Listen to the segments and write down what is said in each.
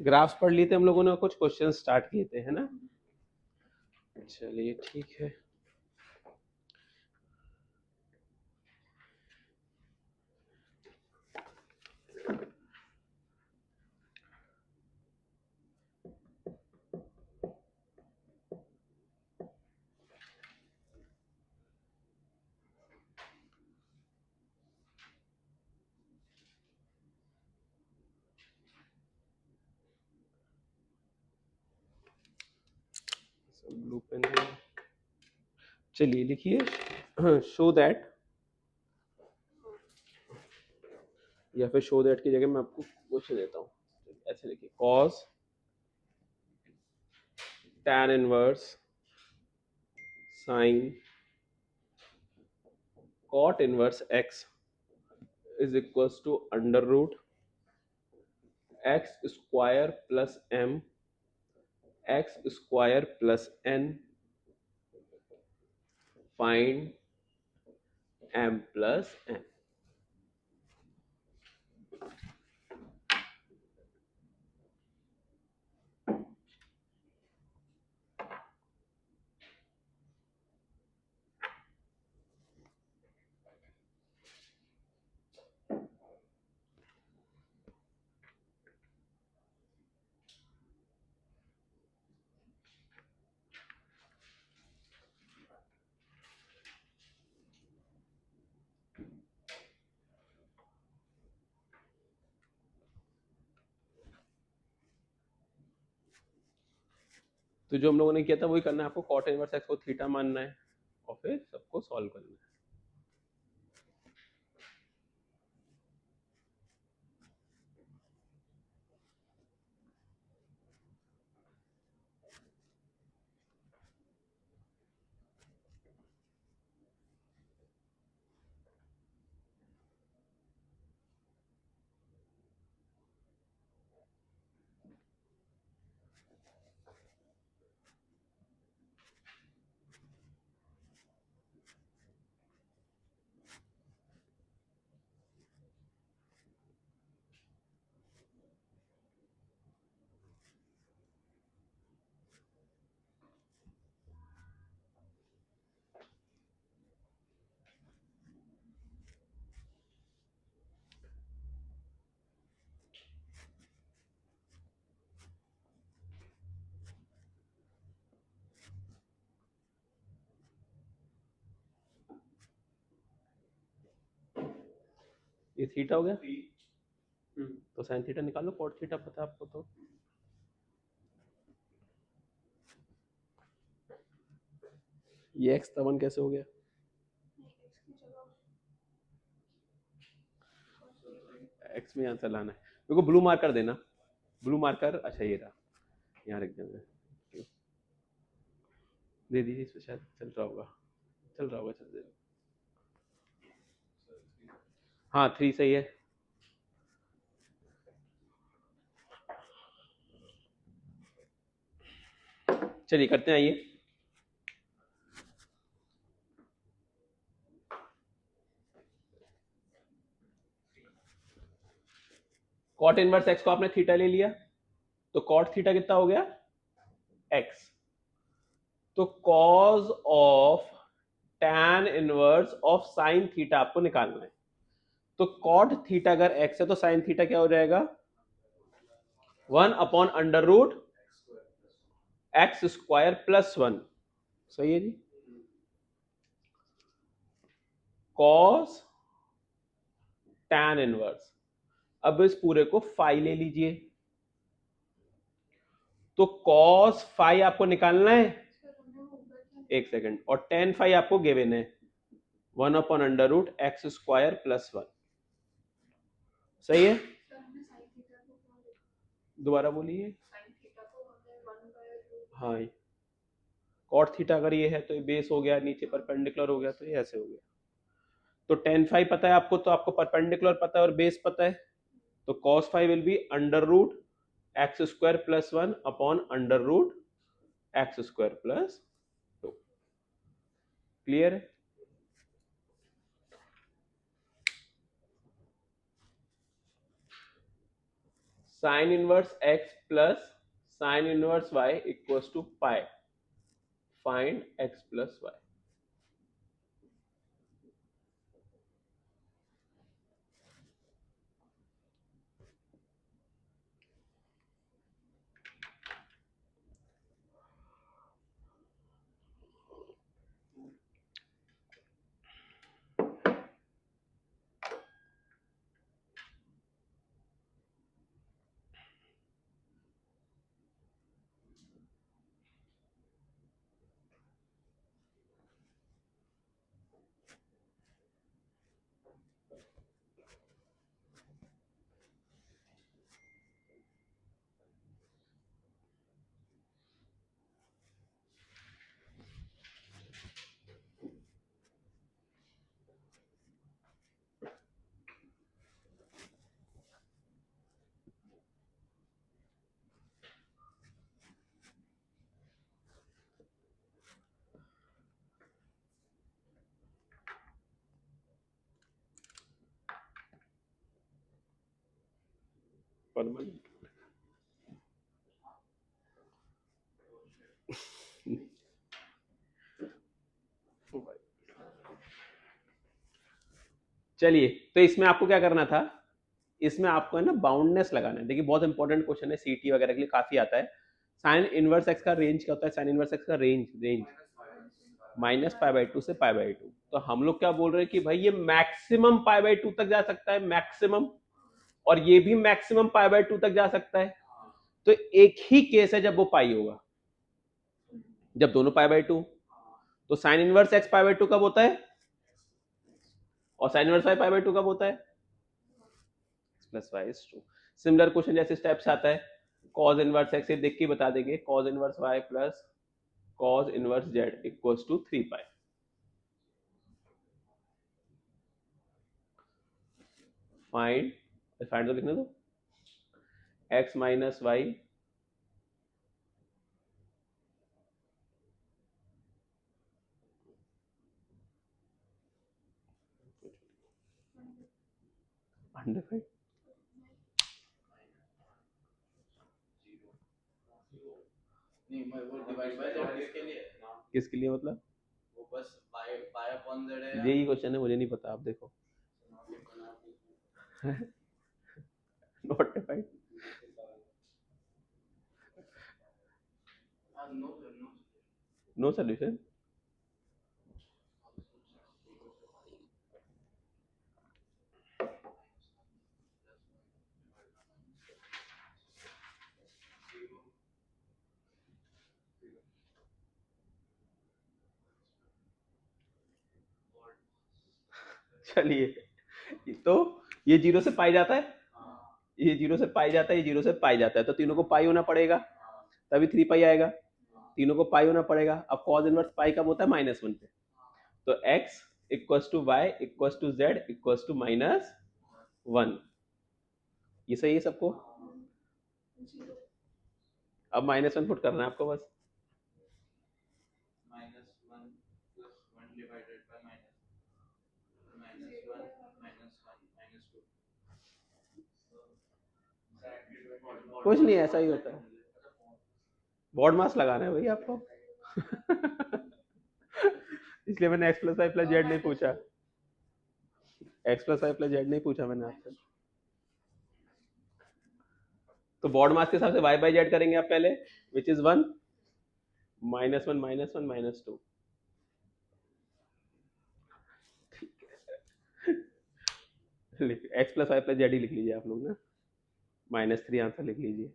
Graphs पढ़ लिए थे हम लोगों ने, कुछ क्वेश्चन स्टार्ट किए थे, है ना। चलिए ठीक है। ब्लू पेन है, चलिए लिखिए शो दैट, या फिर शो दैट की जगह मैं आपको क्वेश्चन देता हूँ। ऐसे लिखिए, cos tan inverse sine cot inverse x is equals to under root x square plus m x square plus n, find m plus n। तो जो हम लोगों ने किया था वही करना है आपको, cot इनवर्स x को थीटा मानना है और फिर सबको सॉल्व करना है। ये थीटा हो गया, तो साइन थीटा निकालो, कॉट थीटा पता है आपको। तो ये एक्स तवन कैसे हो गया, एक्स में आंसर लाना है मेरे को। ब्लू मार्कर देना, ब्लू मार्कर, अच्छा ये रहा, यहाँ रख देना, दे दीजिए, इस पे शायद चल रहा होगा, चल रहा होगा, चल दे। हाँ 3 सही है। चलिए करते हैं, आइए। कॉट इनवर्स एक्स को आपने थीटा ले लिया, तो कॉट थीटा कितना हो गया, एक्स। तो cause of tan inverse of sine theta आपको निकालना है। तो कॉट थीटा अगर एक्स है तो साइन थीटा क्या हो जाएगा, 1 upon under root x square plus 1। सही है जी। कॉस टैन इनवर्स, अब इस पूरे को फाई ले लीजिए, तो कॉस फाई आपको निकालना है, एक सेकंड, और टेन फाई आपको गिवन है 1 upon under root x square plus 1। सही है, दोबारा बोलिए। हाँ, कॉट थीटा अगर ये है तो ये बेस हो गया, नीचे परपेंडिकुलर हो गया, तो ये ऐसे हो गया। तो टेन फाई पता है आपको, तो आपको परपेंडिकुलर पता है और बेस पता है, तो cos phi will be under root x square plus 1 upon under root x square plus 2। Clear है। Sine inverse X plus sine inverse Y equals to pi. Find X plus Y. Permanent. चलिए, तो इसमें आपको क्या करना था, इसमें आपको है ना बाउंडनेस लगाना है. देखिए बहुत इंपॉर्टेंट क्वेश्चन है, सीटी वगैरह के लिए काफी आता है. साइन इनवर्स एक्स का रेंज क्या होता है? साइन इनवर्स एक्स का range minus pi by two से पाई बाई टू. तो हम लोग क्या बोल रहे हैं कि भाई ये मैक्सिमम पाई बाई टू तक जा सकता है, मैक्सिमम, और ये भी मैक्सिमम पाई बाई टू तक जा सकता है. तो एक ही केस है जब वो पाई होगा, जब दोनों पाई बाई टू. तो sine inverse x pi by two कब होता है, और sine inverse y pi by two कब होता है? Plus y is two. Similar question जैसे स्टेप से आता है, कॉज इनवर्स एक्स, ये देख के बता देंगे, cos inverse y plus cos inverse z equals to 3 pi. Find, find तो लिखने दो, x minus y under five. नहीं मैं वो डिवाइड बाय जेड किसके लिए है? किसके लिए मतलब? वो बस पाई पाई अपॉन जेड है. यही क्वेश्चन है, मुझे नहीं पता, आप देखो. Not defined. No no solution. चलिए, तो ये जीरो से पाई जाता है, ये जीरो से पाई जाता है, ये जीरो से पाई जाता है, तो तीनों को पाई होना पड़ेगा, तभी 3 पाई आएगा. तीनों को पाई होना पड़ेगा. अब कॉज इनवर्स पाई कब होता है? -1 पे. तो x equals to y equals to z equals to -1. ये सही है सबको? अब -1 पुट करना है आपको बस. -1 प्लस 1 डिवाइडेड बाय -1 -2. कुछ नहीं, ऐसा ही होता है. बॉड मास लगाना है भाई आपको. इसलिए मैंने x plus Y plus z नहीं पूछा. x plus Y plus z नहीं पूछा मैंने आपसे. तो बॉड मास के हिसाब से y बाई जेड करेंगे आप पहले, which is 1, -1 -1 -2. x plus Y plus Z ही लिख लीजिए आप लोग ना, -3 आंसर लिख लीजिए.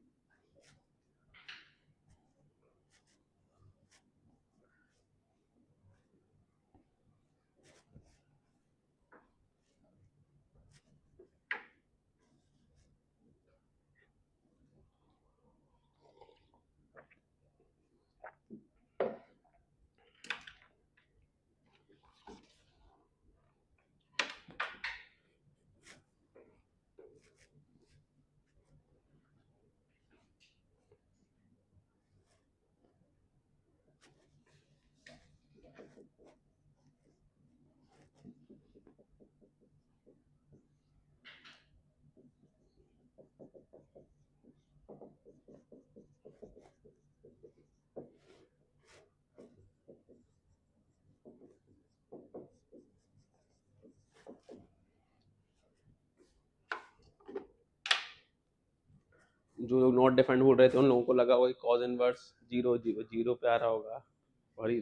जो लोग नॉट डिफाइंड बोल रहे थे उन लोगों को लगा वही कॉज इनवर्स 0 पे आ रहा होगा। बड़ी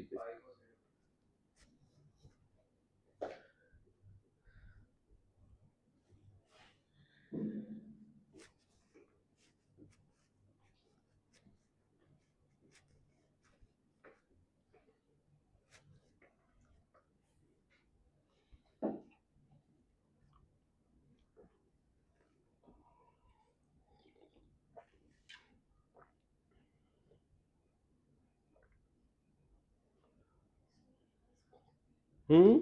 हम्म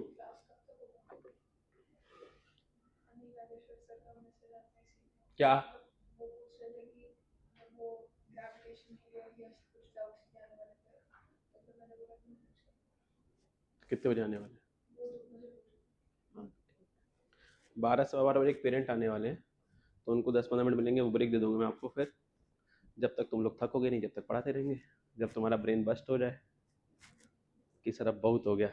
क्या कितने बजे आने वाले? हाँ, 12 सवा 12 बजे एक पेरेंट आने वाले हैं, तो उनको 10-15 मिनट मिलेंगे, वो ब्रेक दे दूंगा मैं आपको। फिर जब तक तुम लोग थकोगे नहीं, जब तक पढ़ाते रहेंगे, जब तुम्हारा ब्रेन बस्ट हो जाए कि सर अब बहुत हो गया,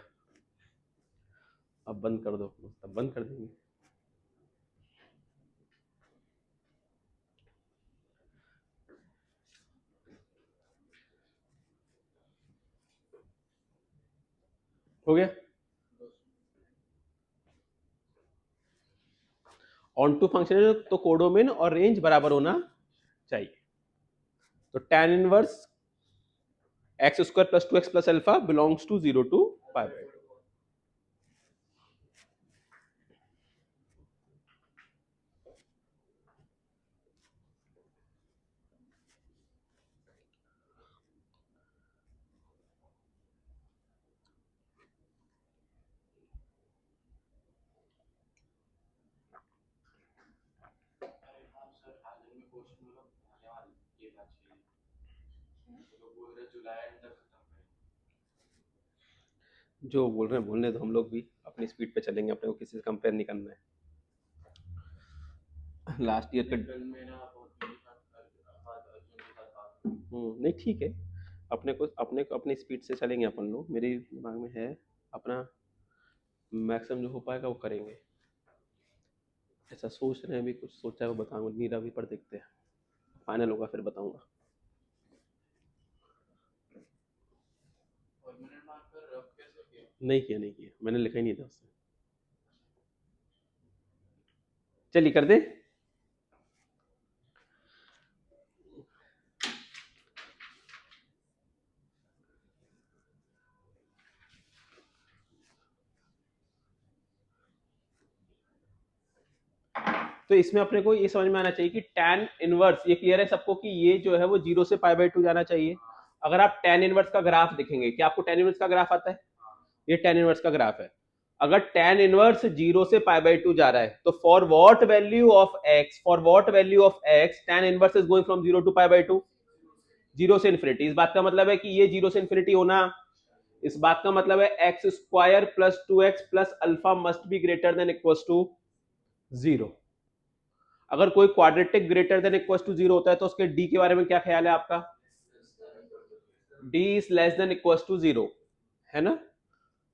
अब बंद कर दो, तब बंद कर देंगे। हो गया। ऑन टू फंक्शन है तो कोडोमेन और रेंज बराबर होना चाहिए। तो tan inverse x square plus 2x plus alpha belongs to 0 to π/2। अरे हाँ सर, हाल ही में क्वेश्चन मतलब आने वाले ये बैच के लिए तो लोग बोल रहे जुलाई एंड तक खत्म करेंगे। जो बोल रहे हैं बोलने दो, हम लोग भी अपनी स्पीड पे चलेंगे, अपने को किसी से कंपेयर नहीं करना है। लास्ट ईयर का कल मेरा अर्जुन के साथ बात नहीं ठीक है, अपने को अपनी स्पीड से चलेंगे अपन लोग। मेरे दिमाग में है अपना मैक्सिमम जो हो पाएगा वो करेंगे, ऐसा सोच रहे हैं। अभी कुछ सोचा है वो बताऊंगा, नीरा भी पढ़ देखते हैं, फाइनल होगा फिर बताऊंगा। परमानेंट मार्कर रब कैसे किया? नहीं किया, मैंने लिखा ही नहीं था उससे। चलिए कर दे। तो इसमें अपने को ये समझ में आना चाहिए कि tan इनवर्स, ये क्लियर है सबको कि ये जो है वो 0 से π/2 जाना चाहिए। अगर आप tan इनवर्स का ग्राफ देखेंगे, क्या आपको tan इनवर्स का ग्राफ आता है? ये tan इनवर्स का ग्राफ है। अगर tan इनवर्स 0 से π/2 जा रहा है तो for what value of x tan inverse is going from 0 to π/2? 0 से इन्फिनिटी। इस बात का मतलब है कि ये 0 से इन्फिनिटी होना, इस बात का मतलब है x square plus 2x plus alpha must be greater than equals to 0। अगर कोई quadratic greater than equals to 0 होता है तो उसके d के बारे में क्या ख्याल है आपका? d is less than equals to 0, है ना?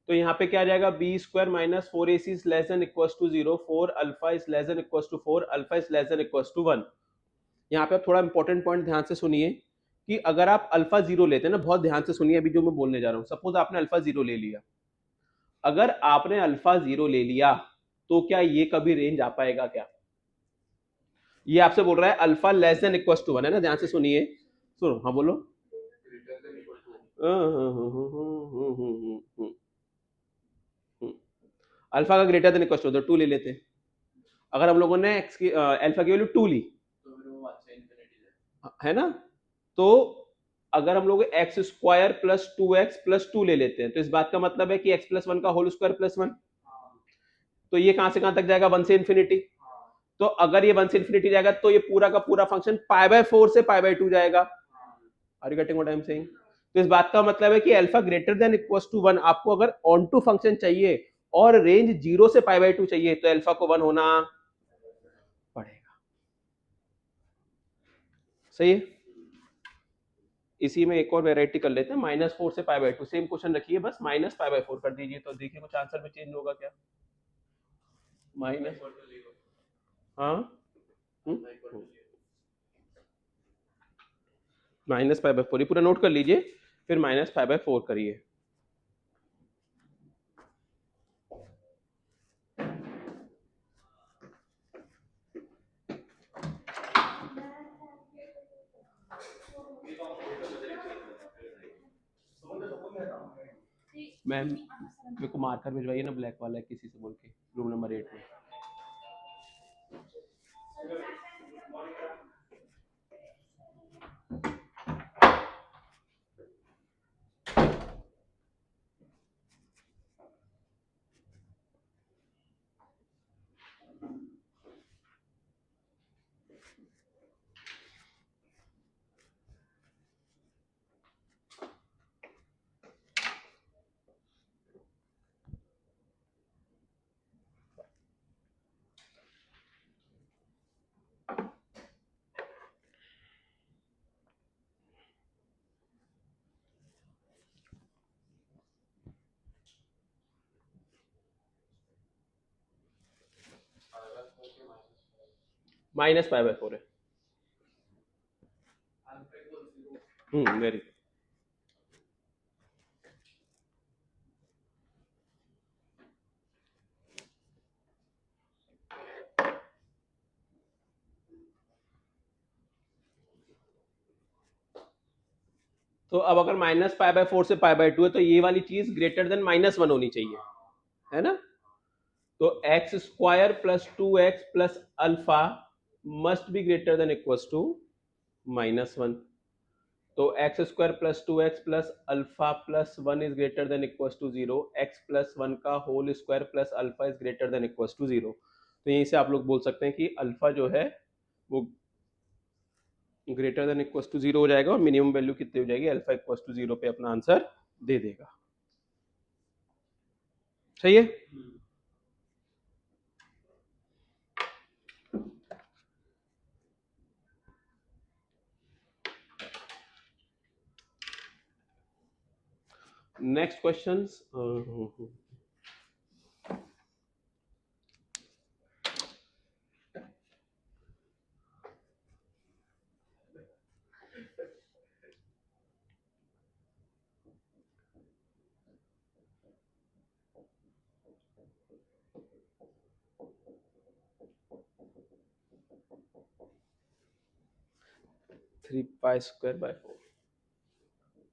तो यहाँ पे क्या आ जाएगा? B square minus 4ac is less than equals to 0, 4 alpha is less than equals to 4, alpha is less than equals to 1। यहाँ पे आप थोड़ा इंपॉर्टेंट पॉइंट ध्यान से सुनिए कि अगर आप अल्फा 0 लेते हैं ना, बहुत ध्यान से सुनिए अभी जो मैं बोलने जा रहा हूँ। सपोज आपने अल्फा 0 ले लिया, अगर आपने अल्फा 0 ले लिया तो क्या ये कभी रेंज आ पाएगा क्या? ये आपसे बोल रहा है alpha less than equals to 1, है ना? ध्यान से सुनिए, सुनो, हाँ बोलो। अल्फा का ग्रेटर देन इक्वल्स टू, तो 2 ले लेते हैं। अगर हम लोगों ने एक्स की अल्फा की वैल्यू 2 ली, तो फिर वो अच्छा इन्फिनिटी है ना? तो अगर हम लोग x square plus 2x plus 2 ले लेते हैं तो इस बात का मतलब है कि x प्लस 1 का होल स्क्वायर प्लस 1। तो ये कहां से कहां तक जाएगा? 1 से इन्फिनिटी। तो अगर ये 1 से इन्फिनिटी जाएगा तो ये पूरा का पूरा फंक्शन π/4 से π/2 जाएगा। Are you getting what I am saying? तो इस बात का मतलब है कि alpha greater than equals to 1, आपको अगर ऑन टू फंक्शन चाहिए और रेंज 0 से π/2 चाहिए तो अल्फा को 1 होना पड़ेगा। सही है? इसी में एक और वेराइटी कर लेते हैं, -4 से π/2। सेम क्वेश्चन रखिए, बस -π/4 कर दीजिए तो देखिए कुछ आंसर में चेंज होगा क्या। माइनस, हाँ, -π/4 ये पूरा नोट कर लीजिए, फिर -π/4 करिए। मैम मेरे को मार्कर भिजवाइए ना, ब्लैक वाला है, किसी से बोल के, रूम नंबर 8 में। -π/4 है। Very good. तो अब अगर -π/4 से π/2 है तो ये वाली चीज ग्रेटर देन -1 होनी चाहिए, है ना? तो x² + 2x + alpha must be greater than equals to -1। तो x² + 2x + alpha + 1 is greater than equals to 0, x + 1 का whole square plus alpha is greater than equals to 0। तो यहीं से आप लोग बोल सकते हैं कि अल्फा जो है वो ग्रेटर देन इक्वल्स टू 0 हो जाएगा, और मिनिमम वैल्यू कितनी हो जाएगी, अल्फा इक्वल्स टू 0 पे अपना आंसर दे देगा। सही है? Next questions. 3π²/4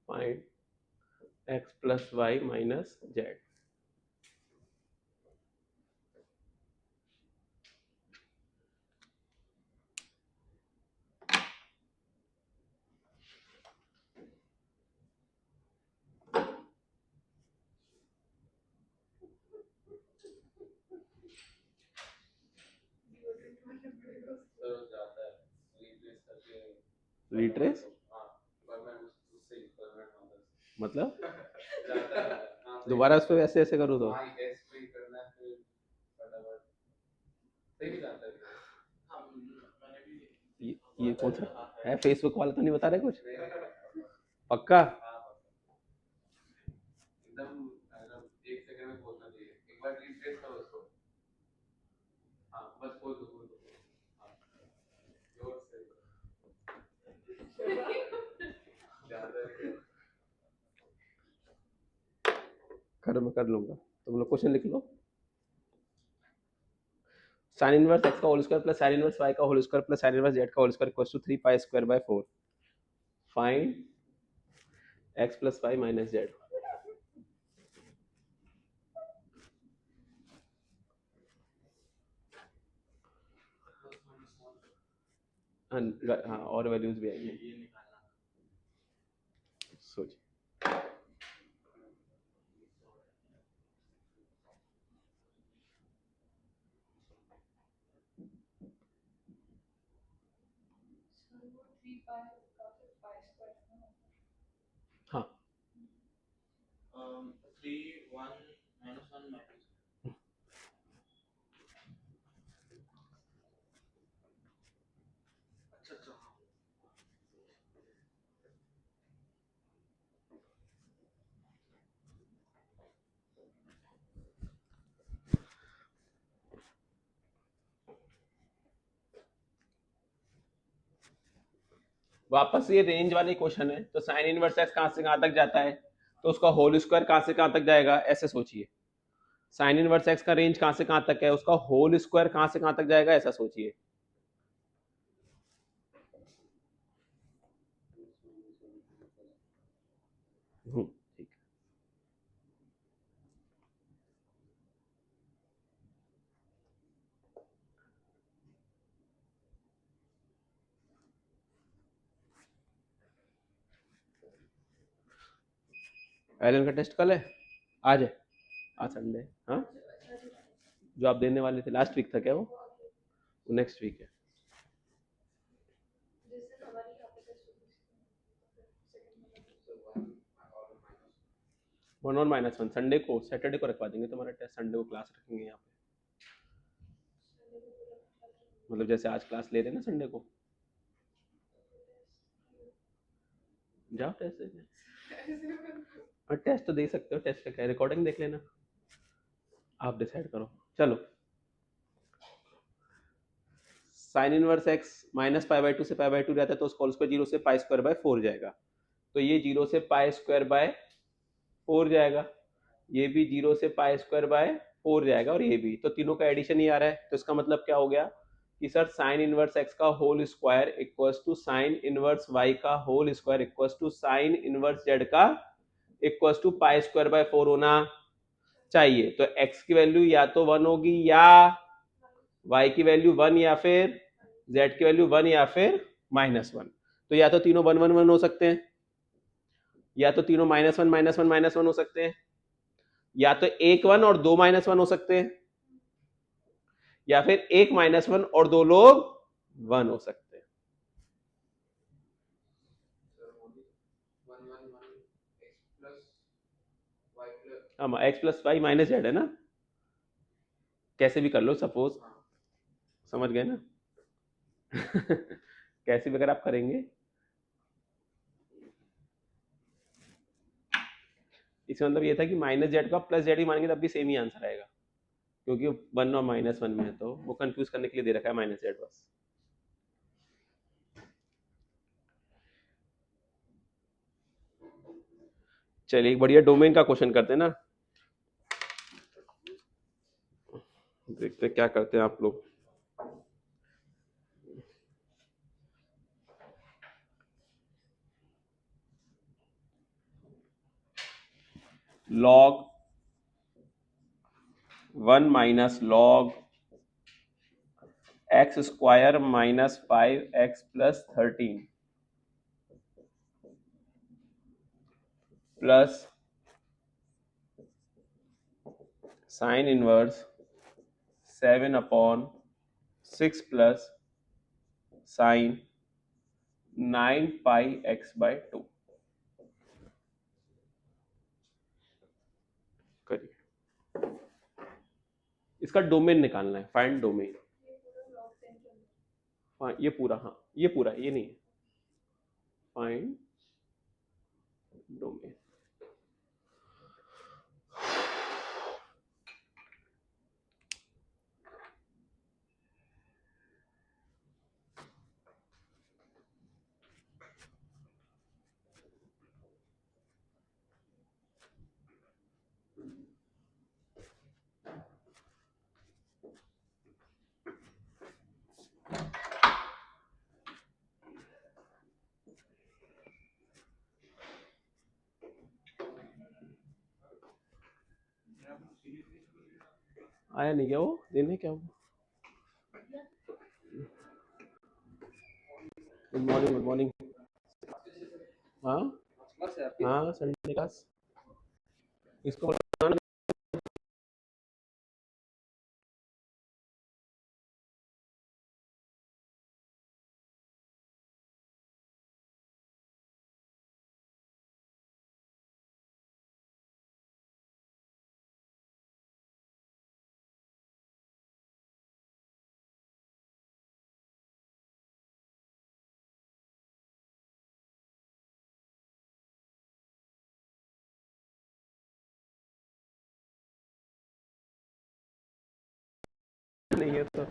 find x + y - z। Retrace मतलब दोबारा उस पे ऐसे ऐसे करूँ तो ये कौन सा है? फेसबुक वाला तो नहीं बता रहे कुछ? पक्का? एकदम एक सेकंड में बोलना चाहिए, एक बार रिफ्रेश करो उसको। हाँ बस बोल दो हाँ जोर से मैं कर लूंगा, तुम लोग क्वेश्चन लिख लो। sin इनवर्स x का whole square plus sin inverse y का whole square plus sin inverse z का whole square equals to 3π²/4 find x + y - z। हाँ, और वैल्यूज भी आएंगी। ये निकालना सोच। हाँ 3 1 -1 अच्छा अच्छा हाँ वापस ये रेंज वाले क्वेश्चन है, तो साइन इनवर्स एक्स कहां से कहां तक जाता है, तो उसका होल स्क्वायर कहां से कहां तक जाएगा, ऐसे सोचिए। साइन इनवर्स एक्स का रेंज कहां से कहां तक है, उसका होल स्क्वायर कहां से कहां तक जाएगा, ऐसा सोचिए। ठीक। एलन का टेस्ट कल है, आज है, आज संडे। हाँ, जो आप देने वाले थे लास्ट वीक था क्या वो नेक्स्ट वीक है। वन और -1 संडे को, सैटरडे को रखवा देंगे तुम्हारा टेस्ट, संडे को क्लास रखेंगे यहाँ पे, मतलब जैसे आज क्लास ले रहे हैं ना संडे को। जाओ टेस्ट देने, टेस्ट तो दे सकते हो, टेस्ट का क्या, रिकॉर्डिंग देख लेना, आप डिसाइड करो। चलो, साइन इनवर्स एक्स -π/2 से π/2 रहता है, तो उसका स्क्वायर 0 से π² 4 जाएगा, तो ये 0 से π² 4 जाएगा, ये भी 0 से π² 4 जाएगा, और ये भी, तो तीनों का एडिशन ही आ रहा है, तो इसका मतलब क्या हो गया कि सर साइन इनवर्स एक्स का whole square equals to sine inverse y का whole square equals to sine inverse z का इक्वल्स टू π² 4 होना चाहिए। तो एक्स की वैल्यू या तो 1 होगी, या y की वैल्यू 1, या फिर z की वैल्यू 1, या फिर -1। तो या तो तीनों 1 1 1 हो सकते हैं, या तो तीनों -1 -1 -1 हो सकते हैं, या तो एक 1 और दो -1 हो सकते हैं, या फिर एक -1 और दो लोग 1 हो सकते हैं। हाँ, x plus y minus z है ना, कैसे भी कर लो, सपोज, समझ गए ना। कैसे भी अगर आप करेंगे, इसका मतलब ये था कि -z का प्लस जेड ही मानेंगे तब भी सेम ही आंसर आएगा, क्योंकि 1 और -1 में है, तो वो कंफ्यूज करने के लिए दे रखा है -z बस। चलिए एक बढ़िया डोमेन का क्वेश्चन करते हैं ना, देखते हैं क्या करते हैं आप लोग। log 1 minus log x square -5x plus 13 plus sine inverse 7/6 plus sine 9πx/2 करिए। इसका डोमेन निकालना है, फाइंड डोमेन। ये पूरा, हाँ ये पूरा, ये नहीं है, फाइंड डोमेन। आया नहीं क्या वो देने, क्या हुआ? Good morning, good morning. हाँ हाँ, संडे क्लास, इसको बताना। नहीं है तो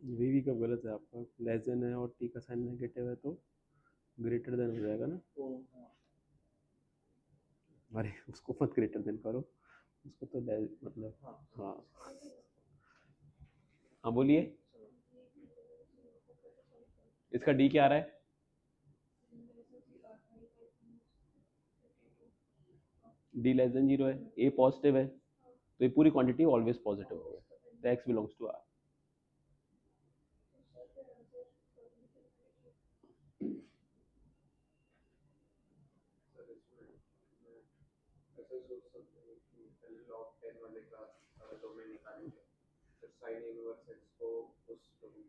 वी वी कब गलत है आपका? लेस देन है और टी का साइन नेगेटिव है तो ग्रेटर देन हो जाएगा ना। अरे उसको मत ग्रेटर देन करो, उसको तो मतलब हाँ हाँ बोलिए। इसका डी क्या आ रहा है? डी लेस देन 0 है, ए पॉजिटिव है, तो ये पूरी क्वांटिटी ऑलवेज पॉजिटिव होगा, तो एक्स बिलोंग्स टू आर। ऐसे सोच सकते हैं कि पहले log 10 वाले का डोमेन निकालेंगे, फिर sin इनवर्स x को उस डोमेन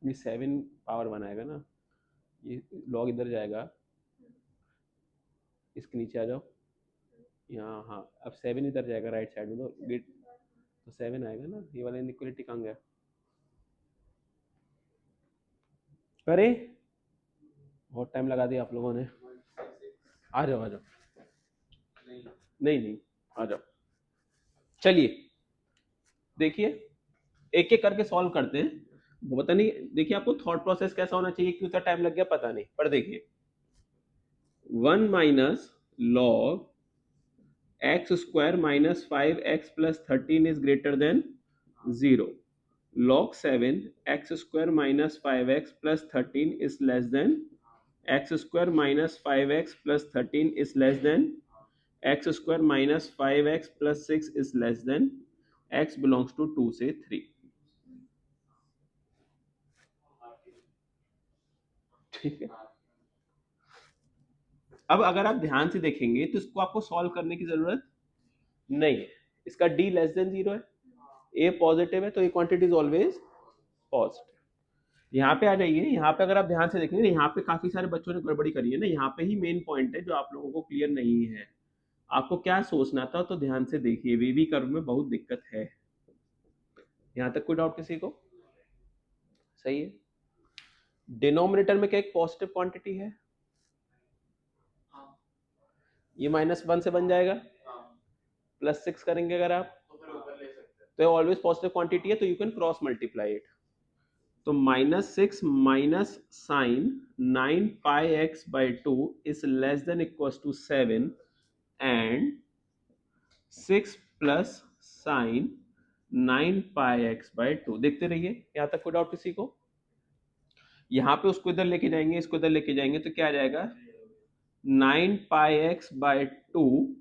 ये 7 पावर 1 आएगा ना, ये लॉग इधर जाएगा, इसके नीचे आ जाओ यहाँ, हाँ अब 7 इधर जाएगा राइट साइड में, तो गेट तो 7 आएगा ना, ये वाला इनइक्वालिटी कहाँ गया? करे बहुत टाइम लगा दिया आप लोगों ने। आ जाओ आ जाओ, नहीं नहीं आ जाओ। चलिए देखिए, एक एक करके सॉल्व करते हैं। वो पता नहीं, देखिए आपको थॉट प्रोसेस कैसा होना चाहिए, क्यों इतना टाइम लग गया पता नहीं, पर देखिए 1 minus log x square minus 5x plus 13 is greater then 0, log 7 x square minus 5x plus 13 is less than x square minus 5x plus 13 is less than x square minus 5x plus 6 is less than x belongs to 2 से 3। ठीक है, अब अगर आप ध्यान से देखेंगे तो इसको आपको सॉल्व करने की जरूरत नहीं है, इसका d लेस देन 0 है, a पॉजिटिव है, तो ये क्वांटिटी इज ऑलवेज पॉजिटिव। यहाँ पे आ जाइए, यहाँ पे अगर आप ध्यान से देखेंगे, यहाँ पे काफी सारे बच्चों ने गड़बड़ी करी है ना, यहाँ पे ही मेन पॉइंट है जो आप लोगों को क्लियर नहीं है। आपको क्या सोचना था, तो ध्यान से देखिए, वीवी कर्व में बहुत दिक्कत है। यहाँ तक कोई डाउट किसी को? सही है। डिनोमिनेटर में क्या एक पॉजिटिव क्वांटिटी है, ये -1 से बन जाएगा, +6 करेंगे अगर आप तो ऑलवेज पॉजिटिव क्वांटिटी है, तो you can cross multiply it. तो -6 minus sine 9πx/2 is less than equals to 7 and 6 plus sine 9πx/2। देखते रहिए, यहाँ तक कोई डाउट किसी को? यहाँ पे उसको इधर लेके जाएंगे, इसको इधर लेके जाएंगे, तो क्या आ जाएगा 9πx/2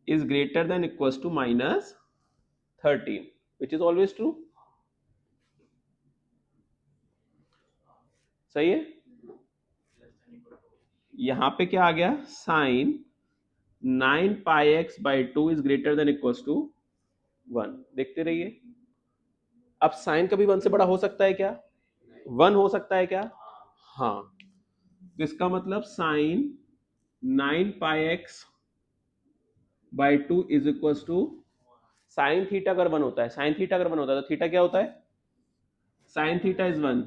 is greater than equals to -13, which is always true। सही है। यहां पे क्या आ गया, sign 9πx/2 is greater than equals to 1। देखते रहिए, अब साइन कभी 1 से बड़ा हो सकता है क्या? 1 हो सकता है क्या? हाँ, तो इसका मतलब sine 9 pi x by 2 is equal to sine theta अगर 1 होता है, साइन थीटा अगर 1 होता है तो थीटा क्या होता है? साइन थीटा इज 1,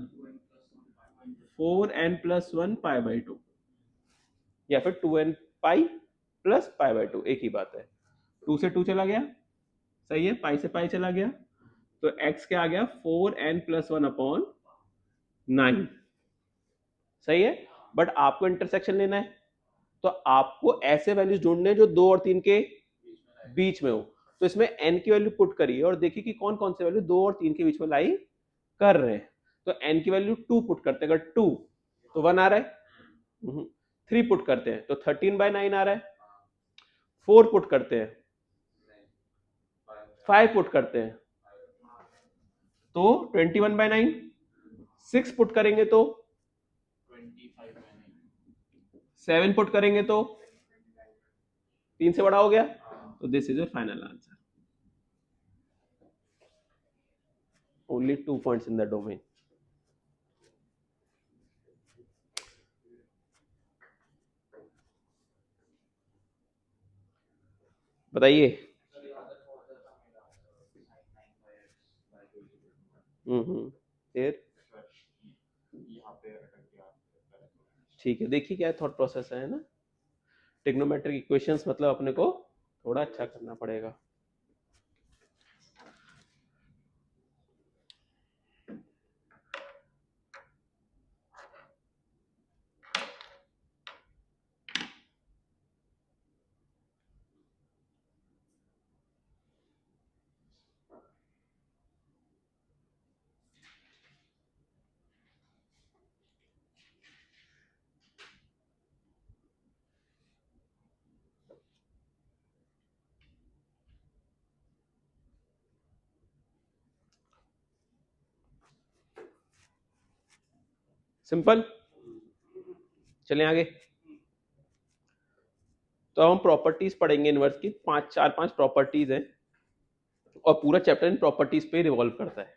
4n+1 पाई/2 या फिर 2n पाई+पाई/2, एक ही बात है। 2 से 2 चला गया, सही है, पाई से पाई चला गया, तो x क्या आ गया? 4n+1/9, सही है। बट आपको इंटरसेक्शन लेना है, तो आपको ऐसे वैल्यूज ढूंढने हैं जो 2 और 3 के बीच में हो। तो इसमें n की वैल्यू पुट करिए और देखिए कि कौन कौन से वैल्यू 2 और 3 के बीच में लाई कर रहे हैं। तो n की वैल्यू 2 पुट करते हैं, अगर 2 तो 1 आ रहा है। 3 पुट करते हैं तो 13/9 आ रहा है। 4 पुट करते हैं, 5 पुट करते हैं तो 21/9। 6 पुट करेंगे तो 7 पुट करेंगे तो 3 से बड़ा हो गया। तो this is your final answer. Only 2 points in the domain. बताइए। फिर ठीक है, देखिए क्या थॉट प्रोसेस है ना। ट्रिग्नोमेट्रिक इक्वेशंस मतलब अपने को थोड़ा अच्छा करना पड़ेगा। सिंपल, चलें आगे। तो हम प्रॉपर्टीज पढ़ेंगे इनवर्स की, 4-5 प्रॉपर्टीज हैं और पूरा चैप्टर इन प्रॉपर्टीज पे रिवॉल्व करता है,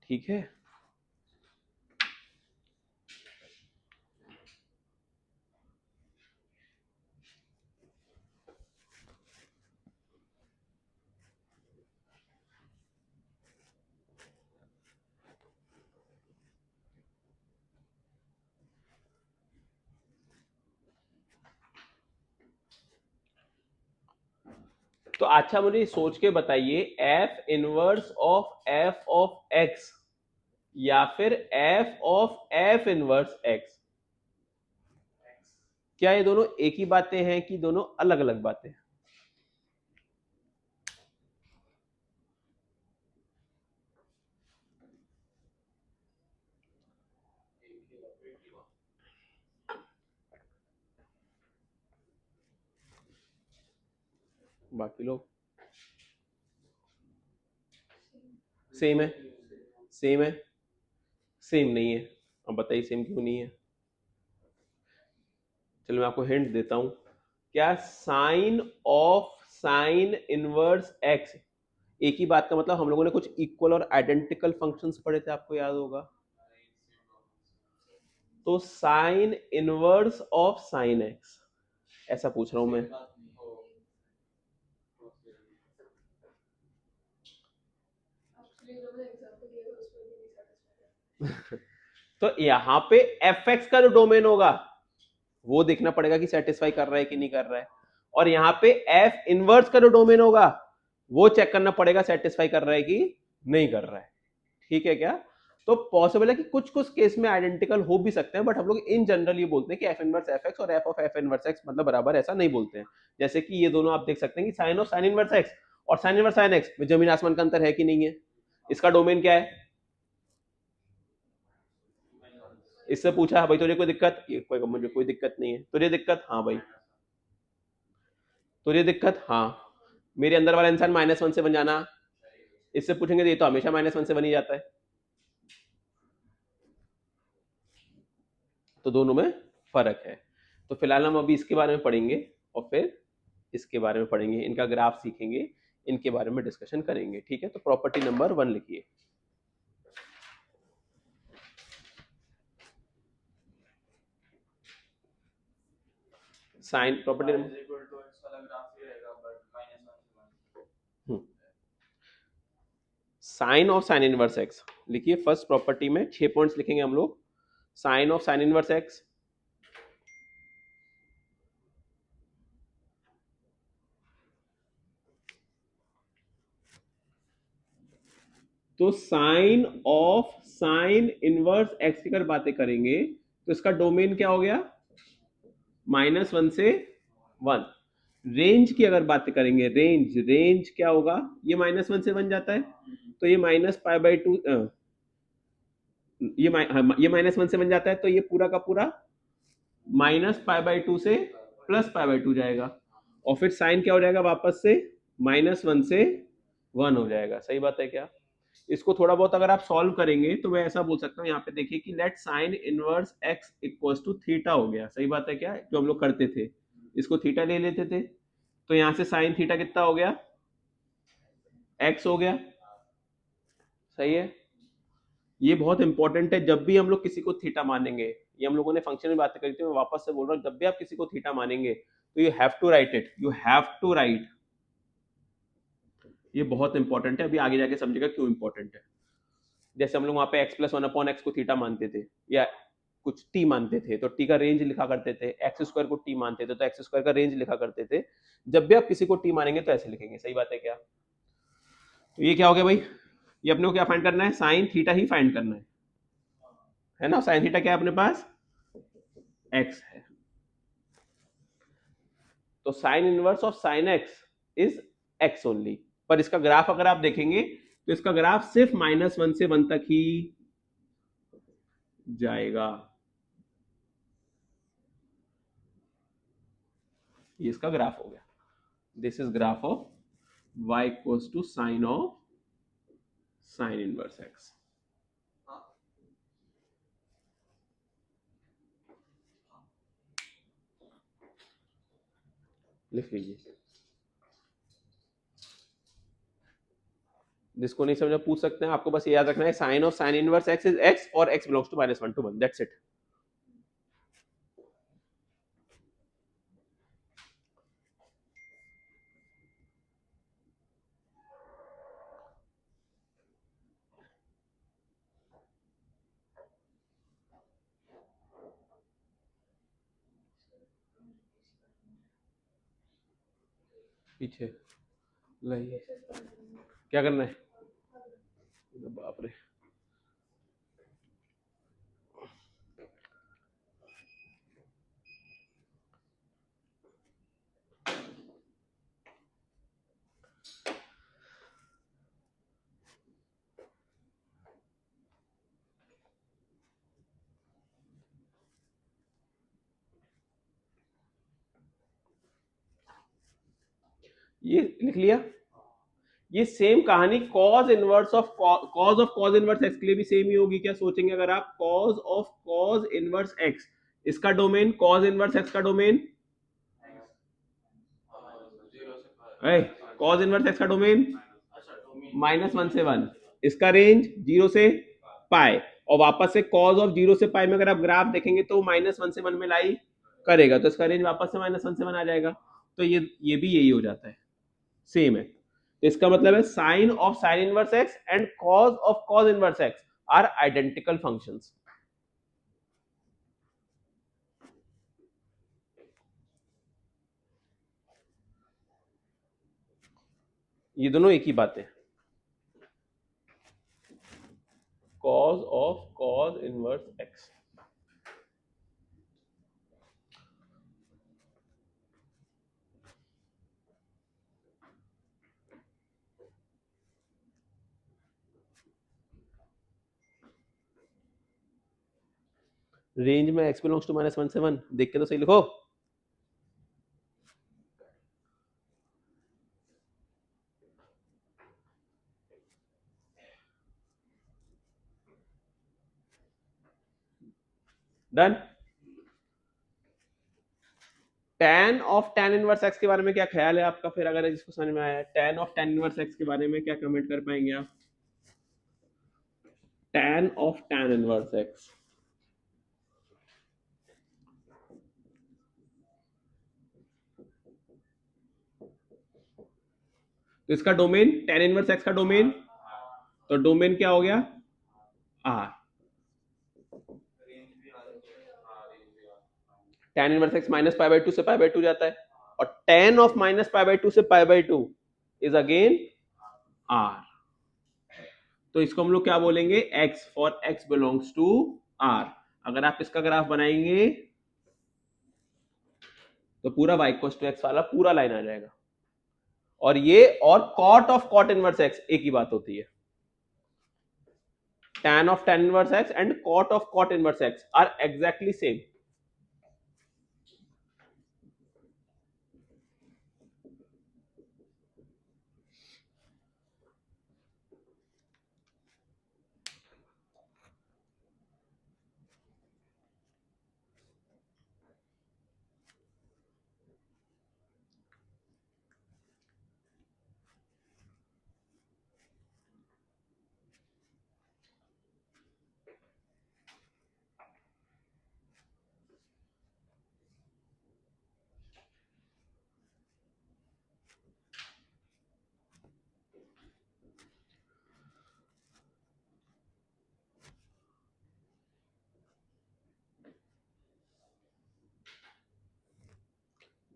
ठीक है। तो अच्छा मुझे सोच के बताइए, एफ इनवर्स ऑफ एक्स या फिर F of F inverse x, क्या ये दोनों एक ही बातें हैं कि दोनों अलग अलग बातें हैं? बाकी लोग सेम है, सेम है, सेम नहीं है। अब बताइए सेम क्यों नहीं है? चलो मैं आपको हिंट देता हूं। क्या sine of sine inverse x एक ही बात का मतलब? हम लोगों ने कुछ इक्वल और आइडेंटिकल फंक्शंस पढ़े थे, आपको याद होगा। तो sine inverse of sine x, ऐसा पूछ रहा हूं मैं। तो यहां पे एफ एक्स का जो डोमेन होगा वो देखना पड़ेगा कि सेटिस्फाई कर रहा है कि नहीं कर रहा है, और यहाँ पे एफ इनवर्स का जो डोमेन होगा वो चेक करना पड़ेगा सेटिस्फाई कर रहा है कि नहीं कर रहा है, ठीक है क्या। तो पॉसिबल है कि कुछ कुछ केस में आइडेंटिकल हो भी सकते हैं, बट हम लोग इन जनरल ये बोलते हैं कि एफ इनवर्स एफ एक्स और F of F inverse x मतलब बराबर, ऐसा नहीं बोलते हैं। जैसे कि ये दोनों आप देख सकते हैं कि sine of sine inverse x और साइन इनवर्स साइन एक्स में जमीन आसमान का अंतर है कि नहीं है। इसका डोमेन क्या है? इससे पूछा भाई तुझे कोई दिक्कत, मुझे कोई दिक्कत नहीं है। तुझे दिक्कत? हाँ भाई। तुझे दिक्कत? हाँ। मेरे अंदर वाला इंसान -1 से बन जाना, इससे पूछेंगे तो ये तो हमेशा -1 से बन ही जाता है। तो दोनों में फर्क है। तो फिलहाल हम अभी इसके बारे में पढ़ेंगे और फिर इसके बारे में पढ़ेंगे, इनका ग्राफ सीखेंगे, इनके बारे में डिस्कशन करेंगे, ठीक है। तो प्रॉपर्टी नंबर 1 लिखिए। Sine property y is equal to x वाला ग्राफ ही रहेगा but -1 से 1। Sine of sine inverse x लिखिए फर्स्ट प्रॉपर्टी में 6 पॉइंट्स लिखेंगे हम लोग। Sine of sine inverse x तो sine of sine inverse x की अगर बातें करेंगे तो इसका डोमेन क्या हो गया -1 से 1। रेंज की अगर बात करेंगे रेंज रेंज क्या होगा ये -1 से बन जाता है तो ये -π/2 ये -1 से बन जाता है तो ये पूरा का पूरा -π/2 से +π/2 जाएगा और फिर साइन क्या हो जाएगा वापस से -1 से 1 हो जाएगा। सही बात है क्या? इसको थोड़ा बहुत अगर आप सॉल्व करेंगे तो मैं ऐसा बोल सकता हूँ यहाँ पे देखिए कि let sine inverse x equals to theta हो गया। सही बात है क्या? जो हम लोग करते थे इसको थीटा ले लेते थे तो यहाँ से साइन थीटा कितना हो गया एक्स हो गया। सही है। ये बहुत इंपॉर्टेंट है जब भी हम लोग किसी को थीटा मानेंगे। ये हम लोगों ने फंक्शन में बात करी थी, मैं वापस से बोल रहा हूँ जब भी आप किसी को थीटा मानेंगे तो you have to write it, you have to write. ये बहुत इंपॉर्टेंट है, अभी आगे जाके समझेगा क्यों इंपॉर्टेंट है। जैसे हम लोग वहां पे x प्लस 1/x को थीटा मानते थे या कुछ t मानते थे तो t का रेंज लिखा करते थे, एक्स स्क्वायर को t मानते थे तो एक्स स्क्वायर का रेंज लिखा करते थे। जब भी आप किसी को t मानेंगे तो ऐसे लिखेंगे। सही बात है क्या? तो ये क्या हो गया भाई, ये अपने को क्या फाइंड करना है, साइन थीटा ही फाइंड करना है ना। साइन थीटा क्या है अपने पास, x है। तो sine inverse of sine x is x only. पर इसका ग्राफ अगर आप देखेंगे तो इसका ग्राफ सिर्फ -1 से 1 तक ही जाएगा। ये इसका ग्राफ हो गया। This is graph of y equals to sine of sine inverse x। लिख लीजिए। जिसको नहीं समझा पूछ सकते हैं, आपको बस ये याद रखना है sine of sine inverse x is x और x belongs to -1 to 1, that's it इट। पीछे लाइए, क्या करना है, बाप रे। ये लिख लिया। ये सेम कहानी cause inverse of cos inverse x के लिए भी सेम ही होगी। क्या सोचेंगे अगर आप cause of cos inverse x, इसका डोमेन कॉज इनवर्स एक्स का डोमेन, कॉज इनवर्स एक्स का डोमेन -1 से 1, इसका रेंज 0 से पाई और वापस से कॉज ऑफ 0 से पाई में अगर आप ग्राफ देखेंगे तो -1 से 1 में लाई करेगा तो इसका रेंज वापस से -1 से 1 आ जाएगा। तो ये भी यही हो जाता है, सेम है। तो इसका मतलब है sine of sine inverse x and cos of cos inverse x are identical functions. ये दोनों एक ही बात है, cos of cos inverse x. Range में x बिलोंग्स टू -1 से 1 देख के तो सही लिखो। Done. tan of tan inverse x के बारे में क्या ख्याल है आपका, फिर अगर इसको समझ में आया tan of tan inverse x के बारे में क्या कमेंट कर पाएंगे आप। tan of tan inverse x, तो इसका डोमेन tan इनवर्स x का डोमेन, तो डोमेन क्या हो गया r, रेंज भी आ रही है। tan inverse x minus pi by two से पाई बाई टू जाता है, और tan of minus pi by two से pi by two is again r। तो इसको हम लोग क्या बोलेंगे, x for x belongs to r। अगर आप इसका ग्राफ बनाएंगे तो पूरा y इक्वल्स टू x वाला पूरा लाइन आ जाएगा, और ये और cot of cot inverse x एक ही बात होती है। tan of tan inverse x and cot of cot inverse x are exactly same.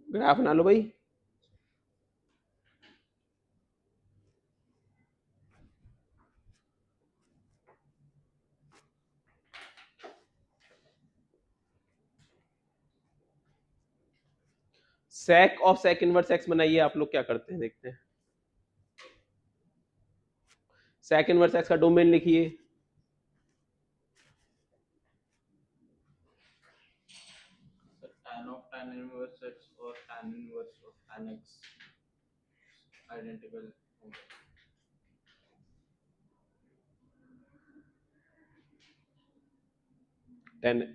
Graph बना लो भाई। sec of sec inverse x बनाइए, आप लोग क्या करते हैं देखते हैं। sec इनवर्स x का डोमेन लिखिए, tan of tan inverse x और tan inverse of tan x identical होंगे।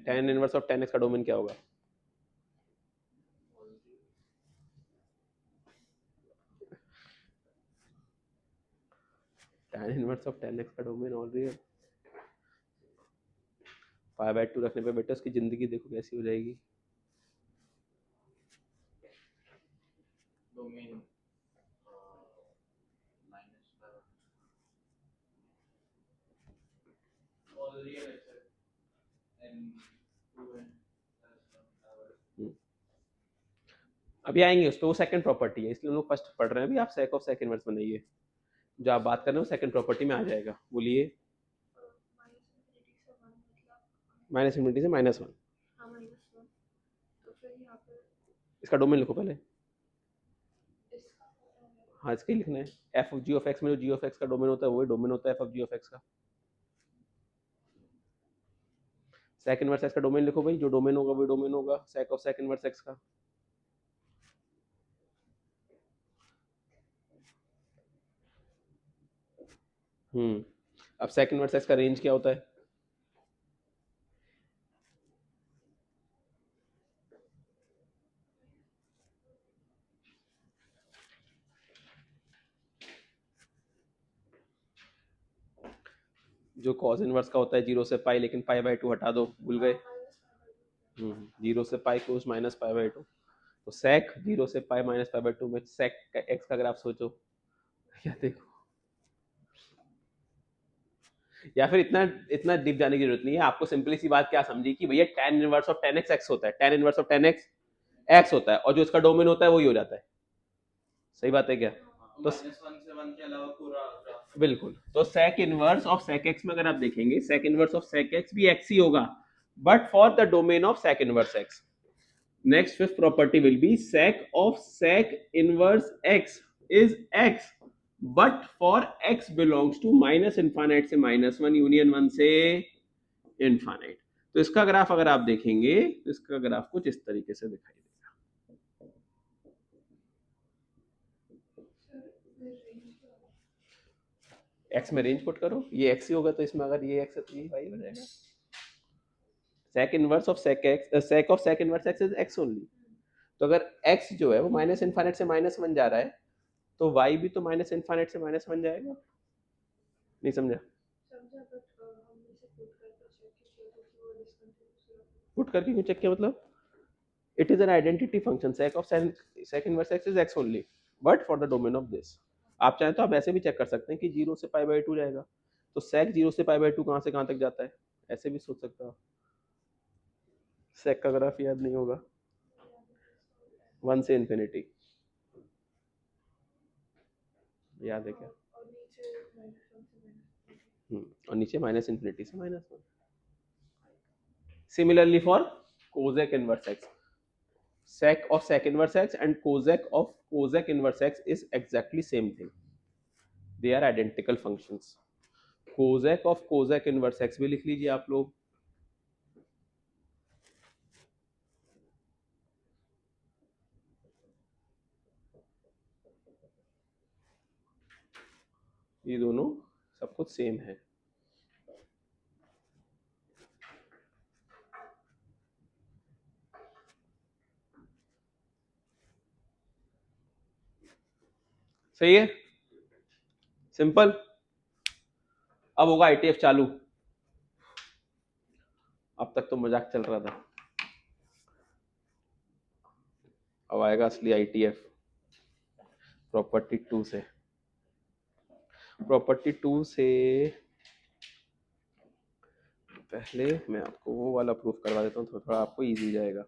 tan inverse of tan x का डोमेन क्या होगा, tan inverse of tan x का domain all real. Pi by two रखने पे बेटा उसकी जिंदगी देखो कैसी हो जाएगी। Domain minus all real except and proven अभी आएंगे उस पर, वो सेकंड प्रॉपर्टी है इसलिए हम लोग फर्स्ट पढ़ रहे हैं। अभी आप sec ऑफ sec इनवर्स बनाइए, जो आप बात कर रहे हो सेकंड प्रॉपर्टी में आ जाएगा। बोलिए, माइनस इन्फिनिटी से माइनस वन, इसका डोमेन लिखो पहले। हाँ इसके ही लिखना है, f of g of x में जो जी ऑफ एक्स का डोमेन होता है वही डोमेन होता है f of g of x का। sec इनवर्स एक्स का डोमेन लिखो भाई, जो डोमेन होगा वही डोमेन होगा sec of sec inverse x का। अब sec इनवर्स एक्स का रेंज क्या होता है, जो cos इनवर्स का होता है 0 से पाई, लेकिन पाई बाय 2 हटा दो, भूल गए। 0 से पाई कोस माइनस पाई बाय 2, तो sec 0 से पाई माइनस पाई बाय 2 में sec का x का ग्राफ सोचो, या देखो, या फिर इतना इतना डीप जाने की जरूरत नहीं है। आपको सिंपली सी बात क्या समझी कि भैया tan inverse of tan x x होता है, tan inverse of tan x x होता है, और जो इसका डोमेन होता है वही हो जाता है। सही बात है क्या, तो माइनस वन से वन के अलावा पूरा ग्राफ बिल्कुल। तो sec inverse of sec x में अगर आप देखेंगे sec inverse of sec x भी x ही होगा, but for the domain of sec inverse x। Next fifth property will be sec of sec inverse x is x, but for x belongs to minus infinite से minus one union one से infinite. तो इसका graph अगर आप देखेंगे तो इसका graph कुछ इस तरीके से दिखाई देगा। x में रेंज पुट करो, ये x ही होगा, तो इसमें अगर ये x है तो ये y हो जाएगा। sec inverse of sec x, sec of sec inverse x is x only. तो अगर x जो है वो माइनस इनफाइनाइट से माइनस वन जा रहा है, तो y भी तो माइनस इनफाइनाइट से माइनस वन जाएगा। नहीं समझा, पुट करके क्यों चेक किया, मतलब it is an identity function sec of sec inverse x is x only but for the domain of this। आप चाहें तो आप ऐसे भी चेक कर सकते हैं कि 0 से पाई बाई 2 जाएगा, तो sec 0 से पाई बाई 2 कहाँ से कहाँ तक जाता है, ऐसे भी सोच सकते हो। sec का ग्राफ याद नहीं होगा, 1 से इन्फिनिटी याद है क्या? और नीचे माइनस इन्फिनिटी से -1। Similarly for cosec inverse x, sec of sec inverse x and cosec inverse x is exactly same thing, they are identical functions। cosec of cosec inverse x भी लिख लीजिए आप लोग, ये दोनों सब कुछ सेम है। सही है, सिंपल। अब होगा ITF चालू, अब तक तो मजाक चल रहा था, अब आएगा असली ITF प्रॉपर्टी 2 से। प्रॉपर्टी 2 से पहले मैं आपको वो वाला प्रूफ करवा देता हूँ, थोड़ा आपको इजी जाएगा।